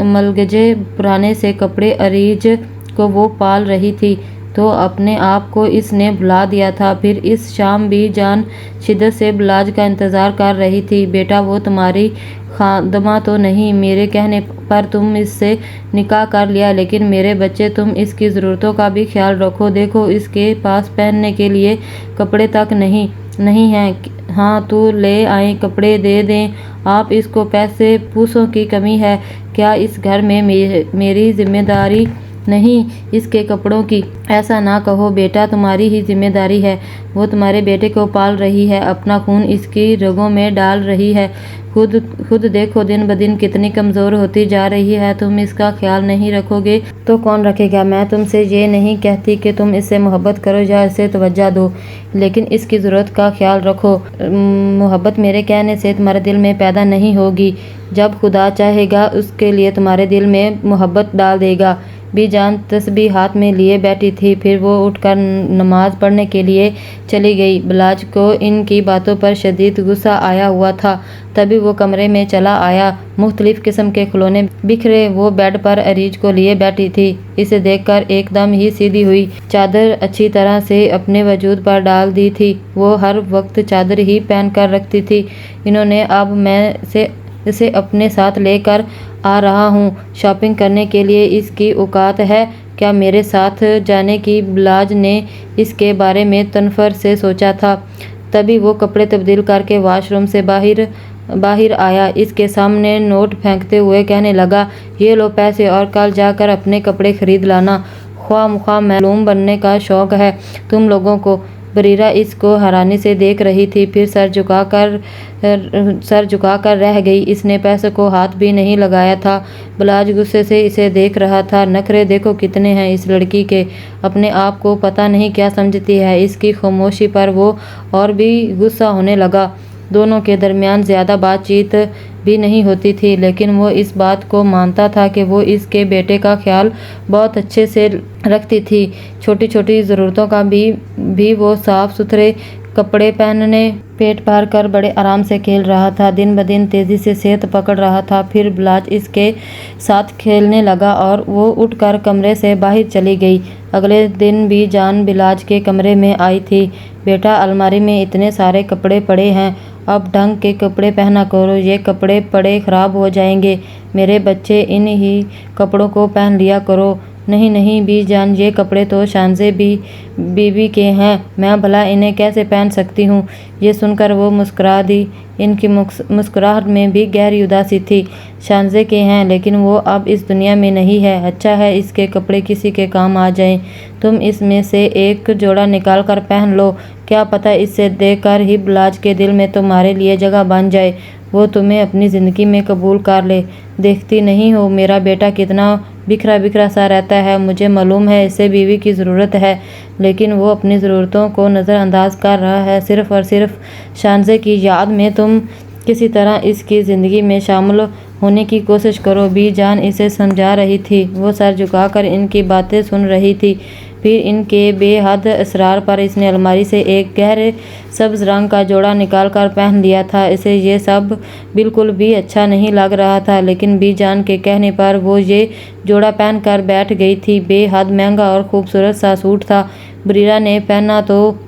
मलगजे पुराने से कपड़े अरीज को वो पाल रही थी तो अपने आप को इसने भुला दिया था। फिर इस शाम भी जान शिद्दत से बिलाज का इंतज़ार कर रही थी। बेटा, वो तुम्हारी खादमा तो नहीं, मेरे कहने पर तुम इससे निकाह कर लिया, लेकिन मेरे बच्चे, तुम इसकी ज़रूरतों का भी ख्याल रखो। देखो, इसके पास पहनने के लिए कपड़े तक नहीं हैं। हाँ, तो ले आए, कपड़े दे दें आप इसको। पैसे पूसों की कमी है क्या इस घर में? मेरी जिम्मेदारी नहीं इसके कपड़ों की। ऐसा ना कहो बेटा, तुम्हारी ही जिम्मेदारी है। वो तुम्हारे बेटे को पाल रही है, अपना खून इसकी रगों में डाल रही है। खुद देखो दिन ब दिन कितनी कमज़ोर होती जा रही है। तुम इसका ख्याल नहीं रखोगे तो कौन रखेगा? मैं तुमसे ये नहीं कहती कि तुम इससे मोहब्बत करो या इसे तवज्जो दो, लेकिन इसकी ज़रूरत का ख्याल रखो। मोहब्बत मेरे कहने से तुम्हारे दिल में पैदा नहीं होगी। जब खुदा चाहेगा उसके लिए तुम्हारे दिल में मोहब्बत डाल देगा। बीजान तस्बीह हाथ में लिए बैठी थी। फिर वो उठकर नमाज पढ़ने के लिए चली गई। बिलाज को इनकी बातों पर शदीद गुस्सा आया हुआ था। तभी वो कमरे में चला आया। मुख्तलिफ किस्म के खिलौने बिखरे वो बेड पर अरीज को लिए बैठी थी। इसे देखकर एकदम ही सीधी हुई। चादर अच्छी तरह से अपने वजूद पर डाल दी थी। वो हर वक्त चादर ही पहन कर रखती थी। इन्होंने अब मैं इसे अपने साथ लेकर आ रहा हूँ शॉपिंग करने के लिए। इसकी औकात है क्या मेरे साथ जाने की? बिलाज ने इसके बारे में तनफर से सोचा था। तभी वो कपड़े तब्दील करके वॉशरूम से बाहर आया। इसके सामने नोट फेंकते हुए कहने लगा, ये लो पैसे और कल जाकर अपने कपड़े खरीद लाना। ख्वाह मालूम बनने का शौक़ है तुम लोगों को। बरीरा इसको हैरानी से देख रही थी। फिर सर झुकाकर रह गई। इसने पैसे को हाथ भी नहीं लगाया था। बिलाज गुस्से से इसे देख रहा था। नखरे देखो कितने हैं इस लड़की के, अपने आप को पता नहीं क्या समझती है। इसकी खामोशी पर वो और भी गुस्सा होने लगा। दोनों के दरमियान ज़्यादा बातचीत भी नहीं होती थी, लेकिन वो इस बात को मानता था कि वो इसके बेटे का ख्याल बहुत अच्छे से रखती थी। छोटी छोटी ज़रूरतों का भी वो साफ़ सुथरे कपड़े पहनने, पेट भर कर बड़े आराम से खेल रहा था। दिन ब दिन तेज़ी से सेहत पकड़ रहा था। फिर बिलाज इसके साथ खेलने लगा और वो उठकर कमरे से बाहर चली गई। अगले दिन भी जान बिलाज के कमरे में आई थी। बेटा, अलमारी में इतने सारे कपड़े पड़े हैं, अब ढंग के कपड़े पहना करो। ये कपड़े पड़े ख़राब हो जाएंगे। मेरे बच्चे, इन ही कपड़ों को पहन लिया करो। नहीं बीजान, ये कपड़े तो शानज़े बीवी के हैं, मैं भला इन्हें कैसे पहन सकती हूँ? ये सुनकर वो मुस्कुरा दी। इनकी मुस्कुराहट में भी गहरी उदासी थी। शानज़े के हैं, लेकिन वो अब इस दुनिया में नहीं है। अच्छा है इसके कपड़े किसी के काम आ जाएं। तुम इसमें से एक जोड़ा निकाल कर पहन लो। क्या पता इससे देखकर ही बिलाज के दिल में तुम्हारे लिए जगह बन जाए, वो तुम्हें अपनी ज़िंदगी में कबूल कर ले। देखती नहीं हो मेरा बेटा कितना बिखरा सा रहता है। मुझे मालूम है इसे बीवी की ज़रूरत है, लेकिन वो अपनी ज़रूरतों को नज़रअंदाज कर रहा है सिर्फ़ और सिर्फ शानज़े की याद में। तुम किसी तरह इसकी ज़िंदगी में शामिल होने की कोशिश करो। बीजान इसे समझा रही थी। वो सर झुकाकर इनकी बातें सुन रही थी। फिर इनके बेहद असरार पर इसने अलमारी से एक गहरे सब्ज़ रंग का जोड़ा निकाल कर पहन लिया था। इसे ये सब बिल्कुल भी अच्छा नहीं लग रहा था, लेकिन बीजान के कहने पर वो ये जोड़ा पहन कर बैठ गई थी। बेहद महंगा और खूबसूरत सा सूट था। बरीरा ने पहना तो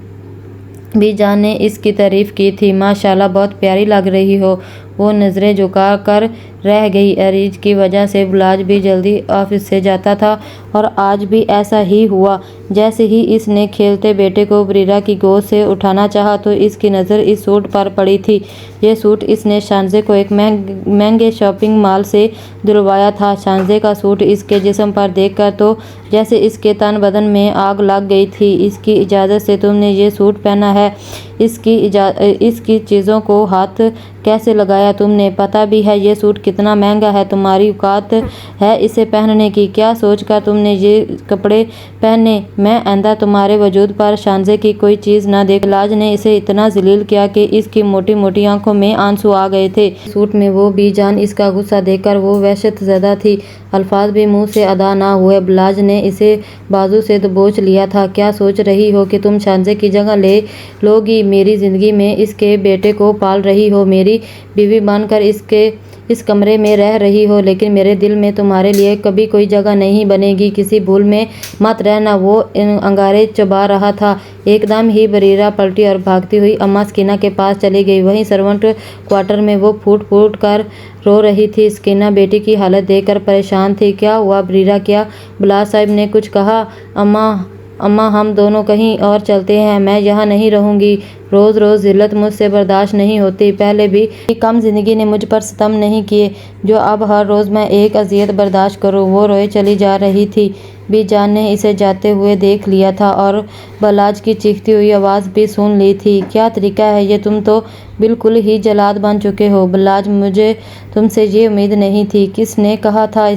बीजान ने इसकी तारीफ़ की थी। माशाल्लाह, बहुत प्यारी लग रही हो। वो नज़रें झुका कर रह गई। अरीज की वजह से बुलाज भी जल्दी ऑफिस से जाता था और आज भी ऐसा ही हुआ। जैसे ही इसने खेलते बेटे को बरीरा की गोद से उठाना चाहा तो इसकी नज़र इस सूट पर पड़ी थी। ये सूट इसने शानजे को एक महंगे शॉपिंग मॉल से दिलवाया था। शानजे का सूट इसके जिस्म पर देखकर तो जैसे इसके तन बदन में आग लग गई थी। इसकी इजाज़त से तुमने ये सूट पहना है? इसकी चीज़ों को हाथ कैसे लगाया तुमने? पता भी है ये सूट कितना महंगा है? तुम्हारी औकात है इसे पहनने की? क्या सोचकर तुमने ये कपड़े पहने? मैं आइंदा तुम्हारे वजूद पर शानजे की कोई चीज़ न देख। बुलाज ने इसे इतना जलील किया कि इसकी मोटी मोटी आंखों में आंसू आ गए थे। सूट में वो बीजान इसका गुस्सा देखकर वो वहशत ज़दा थी। अल्फाज भी मुंह से अदा ना हुए। बुलाज ने इसे बाजू से दबोच लिया था। क्या सोच रही हो कि तुम शानजे की जगह ले लोगी? मेरी ज़िंदगी में इसके बेटे को पाल रही हो, मेरी बीवी बनकर इस कमरे में रह रही हो, लेकिन मेरे दिल में तुम्हारे लिए कभी कोई जगह नहीं बनेगी। किसी भूल में मत रहना। वो अंगारे चबा रहा था। एकदम ही बरीरा पलटी और भागती हुई अम्मा सकीना के पास चली गई। वहीं सर्वेंट क्वार्टर में वो फूट फूट कर रो रही थी। सकीना बेटी की हालत देखकर परेशान थी। क्या हुआ बरीरा? क्या बुलाज साहब ने कुछ कहा? अम्मा हम दोनों कहीं और चलते हैं, मैं यहाँ नहीं रहूँगी। रोज़ रोज़ ज़िल्लत मुझसे बर्दाश्त नहीं होती। पहले भी कम ज़िंदगी ने मुझ पर सितम नहीं किए जो अब हर रोज़ मैं एक अजियत बर्दाश्त करूँ। वो रोए चली जा रही थी। बीजान ने इसे जाते हुए देख लिया था और बुलाज की चीखती हुई आवाज़ भी सुन ली थी। क्या तरीका है ये? तुम तो बिल्कुल ही जल्लाद बन चुके हो बुलाज। मुझे तुमसे ये उम्मीद नहीं थी। किसने कहा था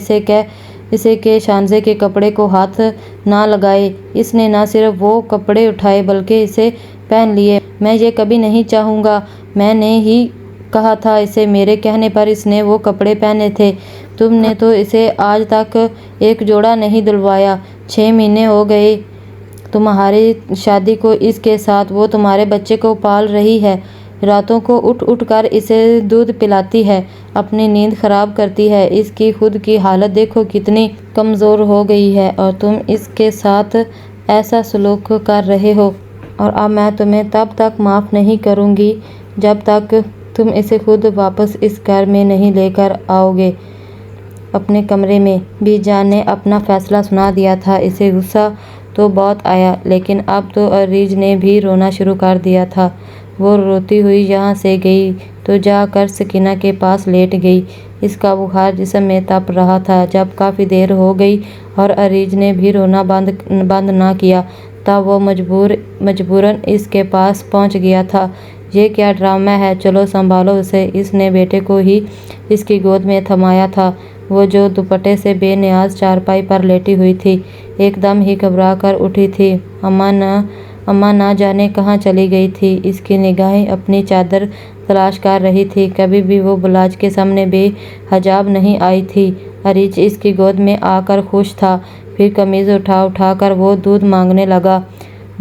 इसे के शानजे के कपड़े को हाथ ना लगाए? इसने न सिर्फ वो कपड़े उठाए बल्कि इसे पहन लिए। मैं ये कभी नहीं चाहूँगा। मैंने ही कहा था इसे। मेरे कहने पर इसने वो कपड़े पहने थे। तुमने तो इसे आज तक एक जोड़ा नहीं दिलवाया। 6 महीने हो गए तुम्हारी शादी को इसके साथ। वो तुम्हारे बच्चे को पाल रही है। रातों को उठ उठ कर इसे दूध पिलाती है, अपनी नींद खराब करती है। इसकी खुद की हालत देखो कितनी कमज़ोर हो गई है और तुम इसके साथ ऐसा सलूक कर रहे हो। और अब मैं तुम्हें तब तक माफ़ नहीं करूँगी जब तक तुम इसे खुद वापस इस घर में नहीं लेकर आओगे अपने कमरे में। बीजान ने अपना फ़ैसला सुना दिया था। इसे गुस्सा तो बहुत आया, लेकिन अब तो अरीज ने भी रोना शुरू कर दिया था। वो रोती हुई यहाँ से गई तो जाकर सकीना के पास लेट गई। इसका बुखार जिस्म में तप रहा था। जब काफ़ी देर हो गई और अरीज ने भी रोना बंद ना किया तब वो मजबूरन इसके पास पहुँच गया था। ये क्या ड्रामा है? चलो संभालो उसे। इसने बेटे को ही इसकी गोद में थमाया था। वो जो दुपट्टे से बेनियाज चारपाई पर लेटी हुई थी एकदम ही घबरा कर उठी थी। अम्मा ना जाने कहाँ चली गई थी। इसकी निगाहें अपनी चादर तलाश कर रही थी। कभी भी वो बुलाज के सामने बेहजाब नहीं आई थी। अरीज इसकी गोद में आकर खुश था। फिर कमीज़ उठा कर वो दूध मांगने लगा।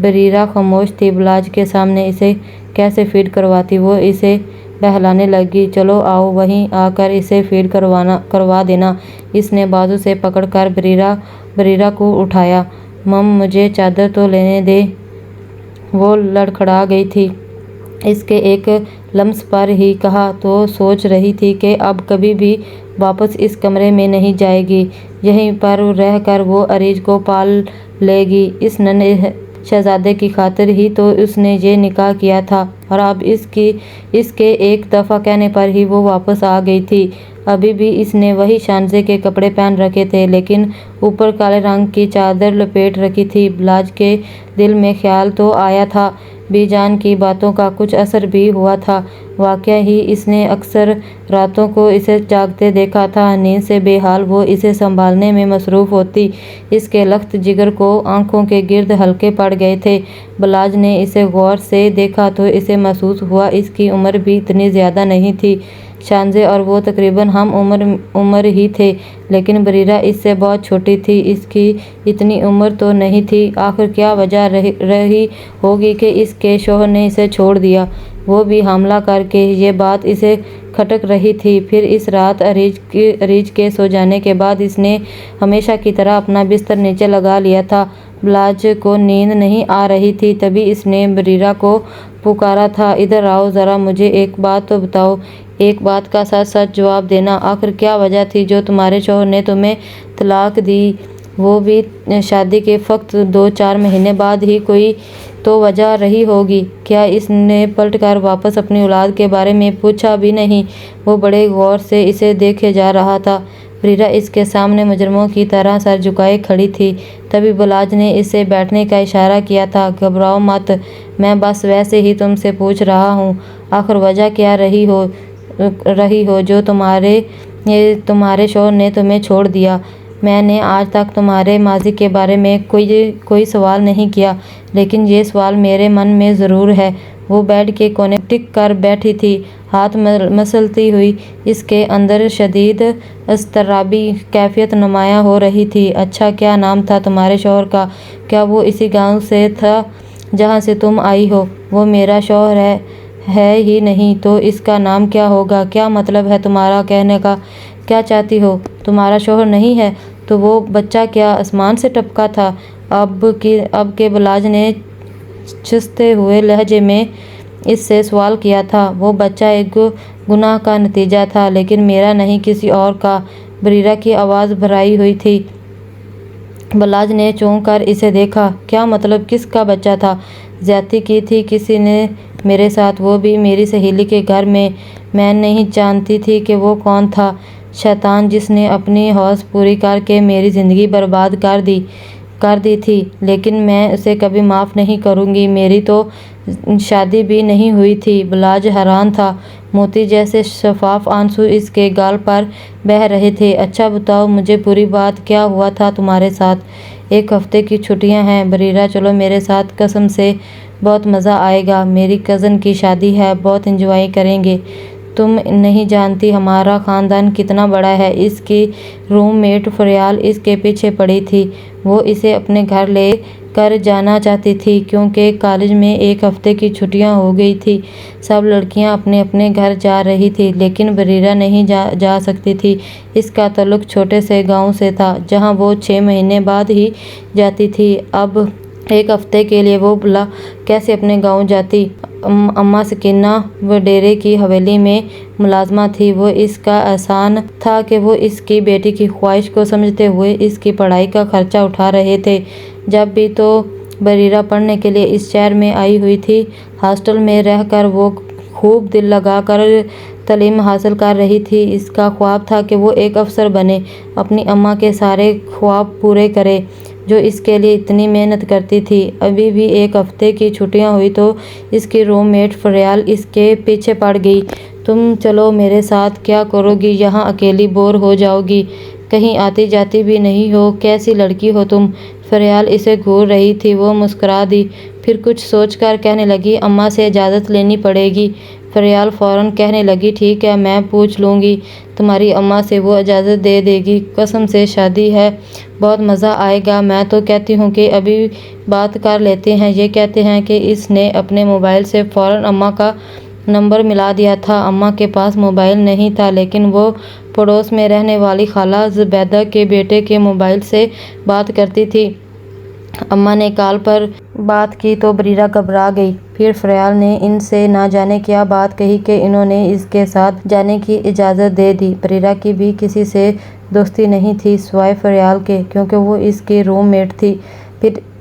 बरीरा खामोश थी। बुलाज के सामने इसे कैसे फीड करवाती? वो इसे बहलाने लगी। चलो आओ, वहीं आकर इसे फीड करवा देना। इसने बाजू से पकड़कर बरीरा को उठाया। मम मुझे चादर तो लेने दे। वो लड़खड़ा गई थी। इसके एक लम्स पर ही कहा तो सोच रही थी कि अब कभी भी वापस इस कमरे में नहीं जाएगी। यहीं पर रहकर वो अरीज को पाल लेगी। इस नन्हे शहजादे की खातिर ही तो उसने ये निकाह किया था और अब इसके एक दफ़ा कहने पर ही वो वापस आ गई थी। अभी भी इसने वही शानजे के कपड़े पहन रखे थे, लेकिन ऊपर काले रंग की चादर लपेट रखी थी। बुलाज के दिल में ख्याल तो आया था। बीजान की बातों का कुछ असर भी हुआ था। वाकई ही इसने अक्सर रातों को इसे जागते देखा था। नींद से बेहाल वो इसे संभालने में मसरूफ़ होती। इसके लख्त जिगर को आंखों के गिर्द हल्के पड़ गए थे। बुलाज ने इसे गौर से देखा तो इसे महसूस हुआ इसकी उम्र भी इतनी ज़्यादा नहीं थी। शानजे और वो तकरीबन हम उम्र ही थे, लेकिन बरीरा इससे बहुत छोटी थी। इसकी इतनी उम्र तो नहीं थी। आखिर क्या वजह रही होगी कि इसके शौहर ने इसे छोड़ दिया, वो भी हमला करके? ये बात इसे खटक रही थी। फिर इस रात अरीज के सो जाने के बाद इसने हमेशा की तरह अपना बिस्तर नीचे लगा लिया था। बुलाज को नींद नहीं आ रही थी। तभी इसने बरीरा को पुकारा था, इधर आओ ज़रा, मुझे एक बात तो बताओ, एक बात का सच सच जवाब देना। आखिर क्या वजह थी जो तुम्हारे शौहर ने तुम्हें तलाक दी, वो भी शादी के फक्त 2-4 महीने बाद ही? कोई तो वजह रही होगी। क्या इसने पलटकर वापस अपनी औलाद के बारे में पूछा भी नहीं? वो बड़े गौर से इसे देखे जा रहा था। बरीरा इसके सामने मुजरिमों की तरह सर झुकाए खड़ी थी। तभी बलाज ने इसे बैठने का इशारा किया था। घबराओ मत, मैं बस वैसे ही तुमसे पूछ रहा हूँ। आखिर वजह क्या रही हो जो तुम्हारे शौहर ने तुम्हें छोड़ दिया? मैंने आज तक तुम्हारे माजी के बारे में कोई सवाल नहीं किया, लेकिन ये सवाल मेरे मन में ज़रूर है। वो बेड के कोने टिक कर बैठी थी, हाथ मसलती हुई। इसके अंदर शदीद अस्तराबी कैफियत नुमायाँ हो रही थी। अच्छा, क्या नाम था तुम्हारे शौहर का? क्या वो इसी गांव से था जहाँ से तुम आई हो? वो मेरा शौहर है ही नहीं तो इसका नाम क्या होगा? क्या मतलब है तुम्हारा कहने का? क्या चाहती हो? तुम्हारा शौहर नहीं है तो वो बच्चा क्या आसमान से टपका था? अब के बलाज ने छिसते हुए लहजे में इससे सवाल किया था। वो बच्चा एक गुनाह का नतीजा था, लेकिन मेरा नहीं, किसी और का। बरीरा की आवाज़ भराई हुई थी। बलाज ने चौंक कर इसे देखा। क्या मतलब, किसका बच्चा था? ज्यादती की थी किसी ने मेरे साथ, वो भी मेरी सहेली के घर में। मैं नहीं जानती थी कि वो कौन था। शैतान जिसने अपनी हौस पूरी करके मेरी ज़िंदगी बर्बाद कर दी थी, लेकिन मैं उसे कभी माफ़ नहीं करूँगी। मेरी तो शादी भी नहीं हुई थी। बलाज हैरान था। मोती जैसे शफाफ आंसू इसके गाल पर बह रहे थे। अच्छा बताओ मुझे पूरी बात, क्या हुआ था तुम्हारे साथ? 1 हफ्ते की छुट्टियां हैं बरीरा, चलो मेरे साथ, कसम से बहुत मज़ा आएगा। मेरी कज़न की शादी है, बहुत एंजॉय करेंगे। तुम नहीं जानती हमारा ख़ानदान कितना बड़ा है। इसकी रूममेट फरियाल इसके पीछे पड़ी थी। वो इसे अपने घर ले कर जाना चाहती थी, क्योंकि कॉलेज में 1 हफ्ते की छुट्टियां हो गई थी। सब लड़कियां अपने अपने घर जा रही थी, लेकिन बरीरा नहीं जा सकती थी। इसका ताल्लुक छोटे से गांव से था, जहां वो 6 महीने बाद ही जाती थी। अब 1 हफ्ते के लिए वो भला कैसे अपने गांव जाती? अम्मा सकीना वडेरे की हवेली में मुलाजमा थी। वो इसका एहसान था कि वो इसकी बेटी की ख्वाहिश को समझते हुए इसकी पढ़ाई का खर्चा उठा रहे थे। जब भी तो बरीरा पढ़ने के लिए इस शहर में आई हुई थी। हॉस्टल में रहकर वो खूब दिल लगाकर तालीम हासिल कर रही थी। इसका ख्वाब था कि वो एक अफसर बने, अपनी अम्मा के सारे ख्वाब पूरे करे जो इसके लिए इतनी मेहनत करती थी। अभी भी 1 हफ्ते की छुट्टियां हुई तो इसकी रूममेट फरियाल इसके पीछे पड़ गई। तुम चलो मेरे साथ, क्या करोगी यहाँ अकेली, बोर हो जाओगी, कहीं आती जाती भी नहीं हो, कैसी लड़की हो तुम? फरियाल इसे घूर रही थी। वो मुस्कुरा दी, फिर कुछ सोचकर कहने लगी, अम्मा से इजाज़त लेनी पड़ेगी। फरियाल फ़ौरन कहने लगी, ठीक है, मैं पूछ लूँगी तुम्हारी अम्मा से, वो इजाज़त दे देगी। कसम से शादी है, बहुत मज़ा आएगा। मैं तो कहती हूँ कि अभी बात कर लेते हैं। ये कहते हैं कि इसने अपने मोबाइल से फ़ौरन अम्मा का नंबर मिला दिया था। अम्मा के पास मोबाइल नहीं था, लेकिन वो पड़ोस में रहने वाली खाला ज़ुबैदा के बेटे के मोबाइल से बात करती थी। अम्मा ने कॉल पर बात की तो बरीरा घबरा गई। फिर फरियाल ने इनसे ना जाने क्या बात कही कि इन्होंने इसके साथ जाने की इजाज़त दे दी। बरीरा की भी किसी से दोस्ती नहीं थी सिवाय फरियाल के, क्योंकि वो इसकी रूममेट थी।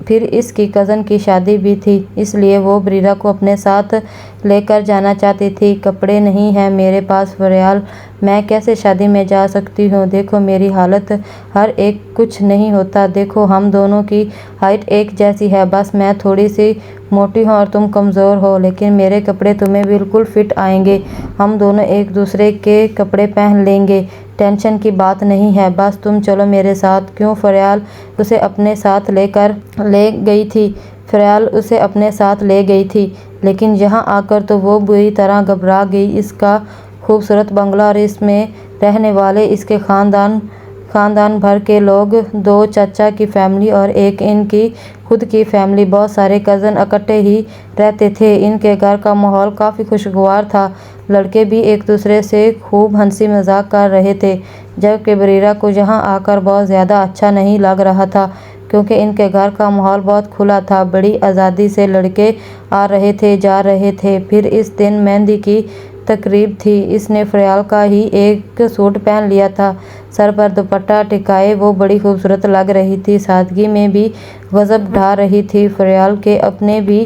फिर इसकी कज़न की शादी भी थी, इसलिए वो बरीरा को अपने साथ लेकर जाना चाहती थी। कपड़े नहीं हैं मेरे पास फरियाल, मैं कैसे शादी में जा सकती हूँ? देखो मेरी हालत, हर एक कुछ नहीं होता। देखो हम दोनों की हाइट एक जैसी है, बस मैं थोड़ी सी मोटी हूँ और तुम कमज़ोर हो, लेकिन मेरे कपड़े तुम्हें बिल्कुल फिट आएंगे। हम दोनों एक दूसरे के कपड़े पहन लेंगे, टेंशन की बात नहीं है, बस तुम चलो मेरे साथ। क्यों? फरियाल उसे अपने साथ ले गई थी। फरियाल उसे अपने साथ ले गई थी, लेकिन यहाँ आकर तो वो बुरी तरह घबरा गई। इसका खूबसूरत बंगला और इसमें रहने वाले इसके ख़ानदान भर के लोग, 2 चाचा की फैमिली और एक इनकी खुद की फैमिली, बहुत सारे कज़न इकट्ठे ही रहते थे। इनके घर का माहौल काफ़ी खुशगवार था। लड़के भी एक दूसरे से खूब हंसी मजाक कर रहे थे, जबकि बरीरा को यहाँ आकर बहुत ज़्यादा अच्छा नहीं लग रहा था। کیونکہ ان کے گھر کا ماحول بہت کھلا تھا، بڑی آزادی سے لڑکے آ رہے تھے، جا رہے تھے۔ پھر اس دن مہندی کی تقریب تھی۔ اس نے فریال کا ہی ایک سوٹ پہن لیا تھا، سر پر دوپٹہ ٹکائے وہ بڑی خوبصورت لگ رہی تھی، سادگی میں بھی غضب ڈھا رہی تھی۔ فریال کے اپنے بھی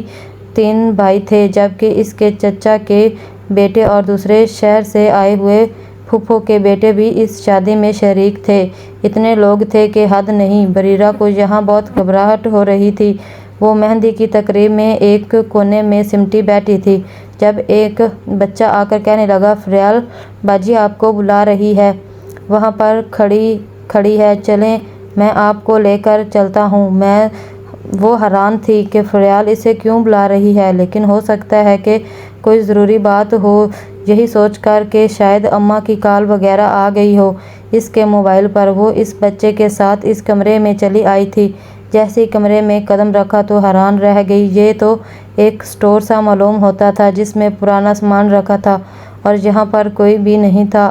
3 بھائی تھے، جبکہ اس کے چچا کے بیٹے اور دوسرے شہر سے آئے ہوئے پھوپھو کے بیٹے بھی اس شادی میں شریک تھے۔ اتنے لوگ تھے کہ حد نہیں۔ بریرہ کو یہاں بہت گھبراہٹ ہو رہی تھی۔ وہ مہندی کی تقریب میں ایک کونے میں سمٹی بیٹھی تھی، جب ایک بچہ آ کر کہنے لگا، فریال باجی آپ کو بلا رہی ہے، وہاں پر کھڑی ہے، چلیں میں آپ کو لے کر چلتا ہوں۔ وہ حیران تھی کہ فریال اسے کیوں بلا رہی ہے، لیکن ہو سکتا ہے کہ کوئی ضروری بات ہو، یہی سوچ کر کہ شاید اماں کی کال وغیرہ آ گئی ہو اس کے موبائل پر، وہ اس بچے کے ساتھ اس کمرے میں چلی آئی تھی۔ جیسے ہی کمرے میں قدم رکھا تو حیران رہ گئی۔ یہ تو ایک اسٹور سا معلوم ہوتا تھا جس میں پرانا سامان رکھا تھا، اور یہاں پر کوئی بھی نہیں تھا۔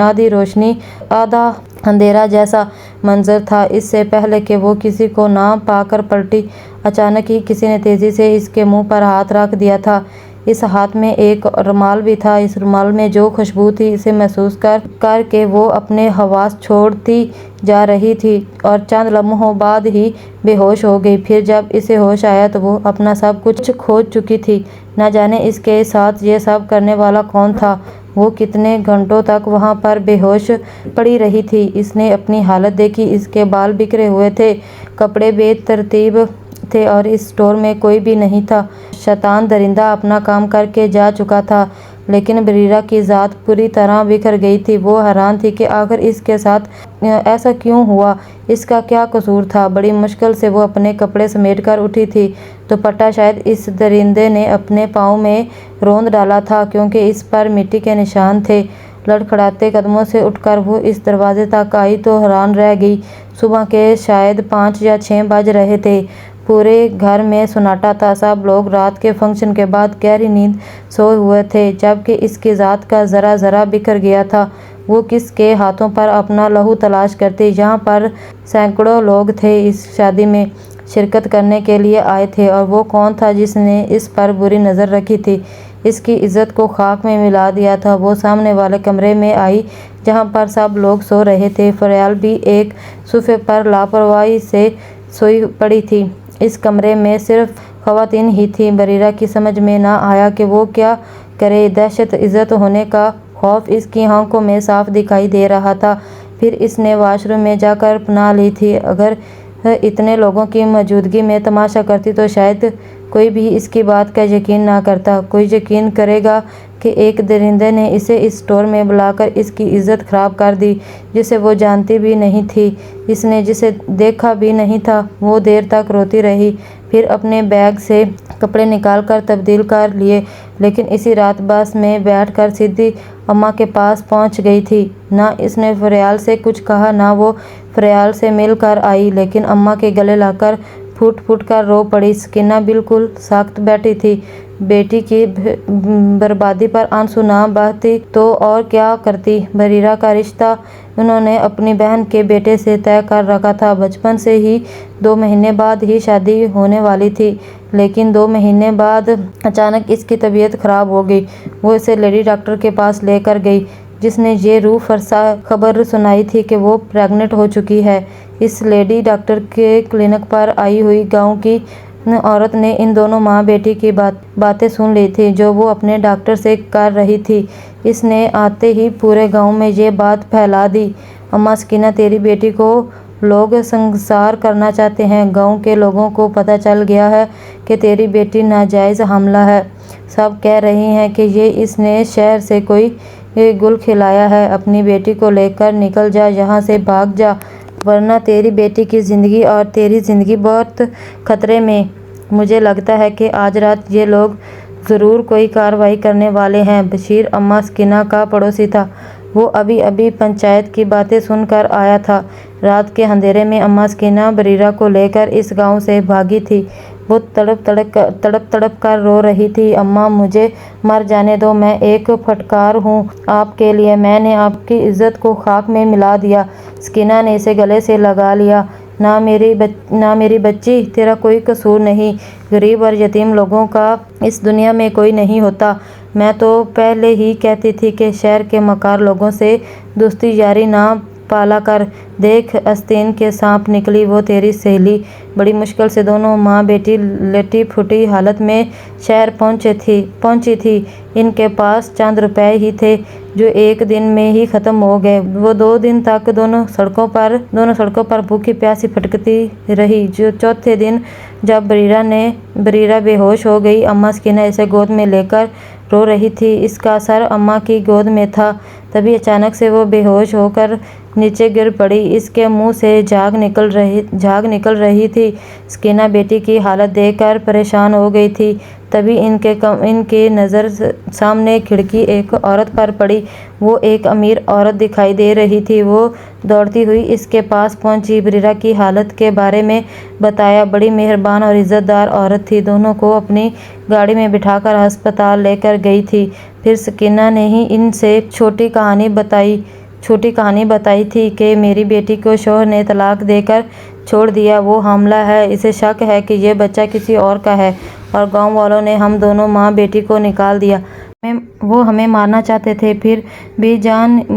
آدھی روشنی آدھا اندھیرا جیسا منظر تھا۔ اس سے پہلے کہ وہ کسی کو نہ پا کر پلٹی، اچانک ہی کسی نے تیزی سے اس کے منہ پر ہاتھ رکھ دیا تھا۔ اس ہاتھ میں ایک رومال بھی تھا۔ اس رومال میں جو خوشبو تھی اسے محسوس کر کے وہ اپنے حواس چھوڑتی جا رہی تھی اور چند لمحوں بعد ہی بے ہوش ہو گئی۔ پھر جب اسے ہوش آیا تو وہ اپنا سب کچھ کھو چکی تھی۔ نہ جانے اس کے ساتھ یہ سب کرنے والا کون تھا۔ وہ کتنے گھنٹوں تک وہاں پر بے ہوش پڑی رہی تھی۔ اس نے اپنی حالت دیکھی، اس کے بال بکھرے ہوئے تھے، کپڑے بے ترتیب تھے اور اس اسٹور میں کوئی بھی نہیں تھا۔ شیطان درندہ اپنا کام کر کے جا چکا تھا، لیکن بریرہ کی ذات پوری طرح بکھر گئی تھی۔ وہ حیران تھی کہ آخر اس کے ساتھ ایسا کیوں ہوا، اس کا کیا قصور تھا۔ بڑی مشکل سے وہ اپنے کپڑے سمیٹ کر اٹھی تھی۔ دوپٹہ شاید اس درندے نے اپنے پاؤں میں روند ڈالا تھا، کیونکہ اس پر مٹی کے نشان تھے۔ لڑکھڑاتے قدموں سے اٹھ کر وہ اس دروازے تک آئی تو حیران رہ گئی۔ صبح کے شاید 5 یا 6 بج رہے تھے۔ پورے گھر میں سناٹا تھا، سب لوگ رات کے فنکشن کے بعد گہری نیند سوئے ہوئے تھے، جبکہ اس کی ذات کا ذرہ بکھر گیا تھا۔ وہ کس کے ہاتھوں پر اپنا لہو تلاش کرتی۔ یہاں پر سینکڑوں لوگ تھے، اس شادی میں شرکت کرنے کے لیے آئے تھے، اور وہ کون تھا جس نے اس پر بری نظر رکھی تھی، اس کی عزت کو خاک میں ملا دیا تھا۔ وہ سامنے والے کمرے میں آئی جہاں پر سب لوگ سو رہے تھے۔ فریال بھی ایک صوفے پر لاپرواہی سے سوئی پڑی تھی۔ اس کمرے میں صرف خواتین ہی تھیں۔ بریرہ کی سمجھ میں نہ آیا کہ وہ کیا کرے۔ دہشت عزت ہونے کا خوف اس کی آنکھوں میں صاف دکھائی دے رہا تھا۔ پھر اس نے واش روم میں جا کر پناہ لی تھی۔ اگر اتنے لوگوں کی موجودگی میں تماشا کرتی تو شاید کوئی بھی اس کی بات کا یقین نہ کرتا۔ کوئی یقین کرے گا کہ ایک درندے نے اسے اس اسٹور میں بلا کر اس کی عزت خراب کر دی، جسے وہ جانتی بھی نہیں تھی، اس نے جسے دیکھا بھی نہیں تھا۔ وہ دیر تک روتی رہی، پھر اپنے بیگ سے کپڑے نکال کر تبدیل کر لیے، لیکن اسی رات بس میں بیٹھ کر سیدھی اماں کے پاس پہنچ گئی تھی۔ نہ اس نے فریال سے کچھ کہا، نہ وہ فریال سے مل کر آئی، لیکن اماں کے گلے لگ کر پھوٹ پھوٹ کر رو پڑی۔ سکینہ بالکل ساکت بیٹھی تھی۔ بیٹی کی بربادی پر آنسو نہ بہاتی تو اور کیا کرتی۔ بریرہ کا رشتہ انہوں نے اپنی بہن کے بیٹے سے طے کر رکھا تھا۔ بچپن سے ہی 2 مہینے بعد ہی شادی ہونے والی تھی، لیکن 2 مہینے بعد اچانک اس کی طبیعت خراب ہو گئی۔ وہ اسے لیڈی ڈاکٹر کے پاس لے کر گئی، جس نے یہ روح فرسا خبر سنائی تھی کہ وہ پریگننٹ ہو چکی ہے۔ اس لیڈی ڈاکٹر کے کلینک پر آئی ہوئی گاؤں کی عورت نے ان دونوں ماں بیٹی کی باتیں سن لی تھیں جو وہ اپنے ڈاکٹر سے کر رہی تھی۔ اس نے آتے ہی پورے گاؤں میں یہ بات پھیلا دی، اماں سکینہ تیری بیٹی کو لوگ سنسار کرنا چاہتے ہیں۔ گاؤں کے لوگوں کو پتہ چل گیا ہے کہ تیری بیٹی ناجائز حاملہ ہے۔ سب کہہ رہے ہیں کہ یہ اس نے شہر سے کوئی گل کھلایا ہے۔ اپنی بیٹی کو لے کر نکل جا، یہاں سے بھاگ جا، ورنہ تیری بیٹی کی زندگی اور تیری زندگی بہت خطرے میں۔ مجھے لگتا ہے کہ آج رات یہ لوگ ضرور کوئی کارروائی کرنے والے ہیں۔ بشیر اماں سکینہ کا پڑوسی تھا۔ وہ ابھی پنچایت کی باتیں سن کر آیا تھا۔ رات کے اندھیرے میں اماں سکینہ بریرہ کو لے کر اس گاؤں سے بھاگی تھی۔ وہ تڑپ کر رو رہی تھی، اماں مجھے مر جانے دو، میں ایک پھٹکار ہوں آپ کے لیے، میں نے آپ کی عزت کو خاک میں ملا دیا۔ سکینہ نے اسے گلے سے لگا لیا۔ نہ میری بچی، تیرا کوئی قصور نہیں۔ غریب اور یتیم لوگوں کا اس دنیا میں کوئی نہیں ہوتا۔ میں تو پہلے ہی کہتی تھی کہ شہر کے مکار لوگوں سے دوستی یاری نہ پالا کر۔ دیکھ آستین کے سانپ نکلی وہ تیری سہیلی۔ بڑی مشکل سے دونوں ماں بیٹی لٹی پھٹی حالت میں شہر پہنچی تھی۔ ان کے پاس چند روپے ہی تھے جو ایک دن میں ہی ختم ہو گئے۔ وہ 2 دن تک دونوں سڑکوں پر بھوکی پیاسی بھٹکتی رہی۔ چوتھے دن جب بریرہ بے ہوش ہو گئی، اماں سکینہ اسے گود میں لے کر رو رہی تھی۔ اس کا سر اماں کی گود میں تھا، تبھی اچانک سے وہ بے ہوش ہو کر نیچے گر پڑی۔ اس کے منہ سے جھاگ نکل رہی تھی۔ سکینہ بیٹی کی حالت دیکھ کر پریشان ہو گئی تھی۔ تبھی ان کے نظر سامنے کھڑکی ایک عورت پر پڑی۔ وہ ایک امیر عورت دکھائی دے رہی تھی۔ وہ دوڑتی ہوئی اس کے پاس پہنچی، بریرہ کی حالت کے بارے میں بتایا۔ بڑی مہربان اور عزت دار عورت تھی، دونوں کو اپنی گاڑی میں بٹھا کر ہسپتال لے کر گئی تھی۔ پھر سکینہ نے ہی ان سے چھوٹی کہانی بتائی تھی کہ میری بیٹی کو شوہر نے طلاق دے کر چھوڑ دیا، وہ حاملہ ہے، اسے شک ہے کہ یہ بچہ کسی اور کا ہے، اور گاؤں والوں نے ہم دونوں ماں بیٹی کو نکال دیا۔ وہ ہمیں مارنا چاہتے تھے۔ پھر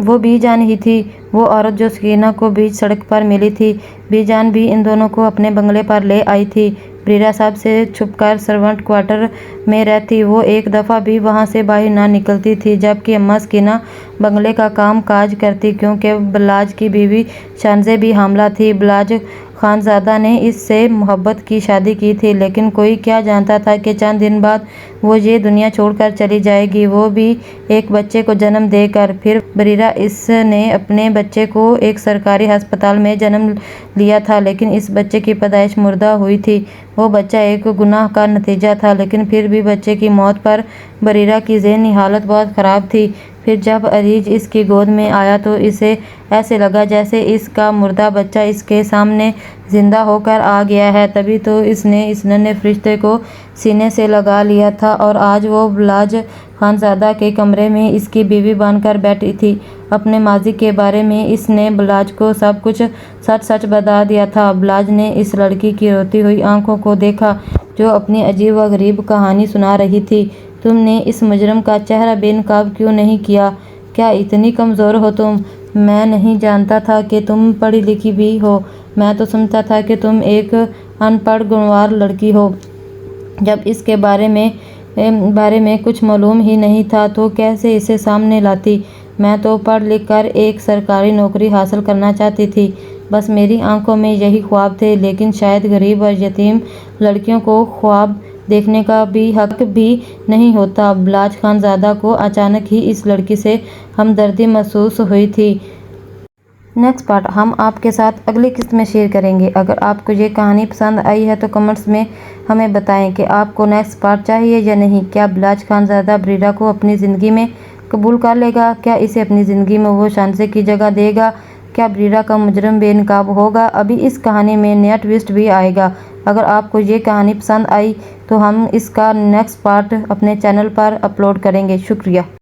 وہ بی جان ہی تھی وہ عورت جو سکینہ کو بیچ سڑک پر ملی تھی۔ بی جان بھی ان دونوں کو اپنے بنگلے پر لے آئی تھی۔ بریرہ سب سے چھپ کر سرونٹ کوارٹر میں رہتی، وہ ایک دفعہ بھی وہاں سے باہر نہ نکلتی تھی، جبکہ اماں سکینہ بنگلے کا کام کاج کرتی، کیونکہ بلاج کی بیوی شانزے بھی حاملہ تھی۔ بلاج خانزادہ نے اس سے محبت کی شادی کی تھی، لیکن کوئی کیا جانتا تھا کہ چند دن بعد وہ یہ دنیا چھوڑ کر چلی جائے گی، وہ بھی ایک بچے کو جنم دے کر۔ پھر بریرہ اس نے اپنے بچے کو ایک سرکاری ہسپتال میں جنم لیا تھا، لیکن اس بچے کی پیدائش مردہ ہوئی تھی۔ وہ بچہ ایک گناہ کا نتیجہ تھا، لیکن پھر بھی بچے کی موت پر بریرہ کی ذہنی حالت بہت خراب تھی۔ پھر جب عریج اس کی گود میں آیا تو اسے ایسے لگا جیسے اس کا مردہ بچہ اس کے سامنے زندہ ہو کر آ گیا ہے، تبھی تو اس نے اس ننھے فرشتے کو سینے سے لگا لیا تھا، اور آج وہ بلاج خانزادہ کے کمرے میں اس کی بیوی بن کر بیٹھی تھی۔ اپنے ماضی کے بارے میں اس نے بلاج کو سب کچھ سچ بتا دیا تھا۔ بلاج نے اس لڑکی کی روتی ہوئی آنکھوں کو دیکھا جو اپنی عجیب و غریب کہانی سنا رہی تھی۔ تم نے اس مجرم کا چہرہ بے نقاب کیوں نہیں کیا؟ کیا اتنی کمزور ہو تم؟ میں نہیں جانتا تھا کہ تم پڑھی لکھی بھی ہو، میں تو سمجھتا تھا کہ تم ایک ان پڑھ گنوار لڑکی ہو۔ جب اس کے بارے میں کچھ معلوم ہی نہیں تھا تو کیسے اسے سامنے لاتی؟ میں تو پڑھ لکھ کر ایک سرکاری نوکری حاصل کرنا چاہتی تھی، بس میری آنکھوں میں یہی خواب تھے، لیکن شاید غریب اور یتیم لڑکیوں کو خواب دیکھنے کا بھی حق بھی نہیں ہوتا۔ بلاج خانزادہ کو اچانک ہی اس لڑکی سے ہمدردی محسوس ہوئی تھی۔ نیکسٹ پارٹ ہم آپ کے ساتھ اگلی قسط میں شیئر کریں گے۔ اگر آپ کو یہ کہانی پسند آئی ہے تو کمنٹس میں ہمیں بتائیں کہ آپ کو نیکسٹ پارٹ چاہیے یا نہیں۔ کیا بلاج خانزادہ بریرہ کو اپنی زندگی میں قبول کر لے گا؟ کیا اسے اپنی زندگی میں وہ شانزے کی جگہ دے گا؟ کیا بریرہ کا مجرم بے نقاب ہوگا؟ ابھی اس کہانی میں نیا ٹویسٹ بھی آئے گا۔ اگر آپ کو یہ کہانی پسند آئی تو ہم اس کا نیکسٹ پارٹ اپنے چینل پر اپلوڈ کریں گے۔ شکریہ۔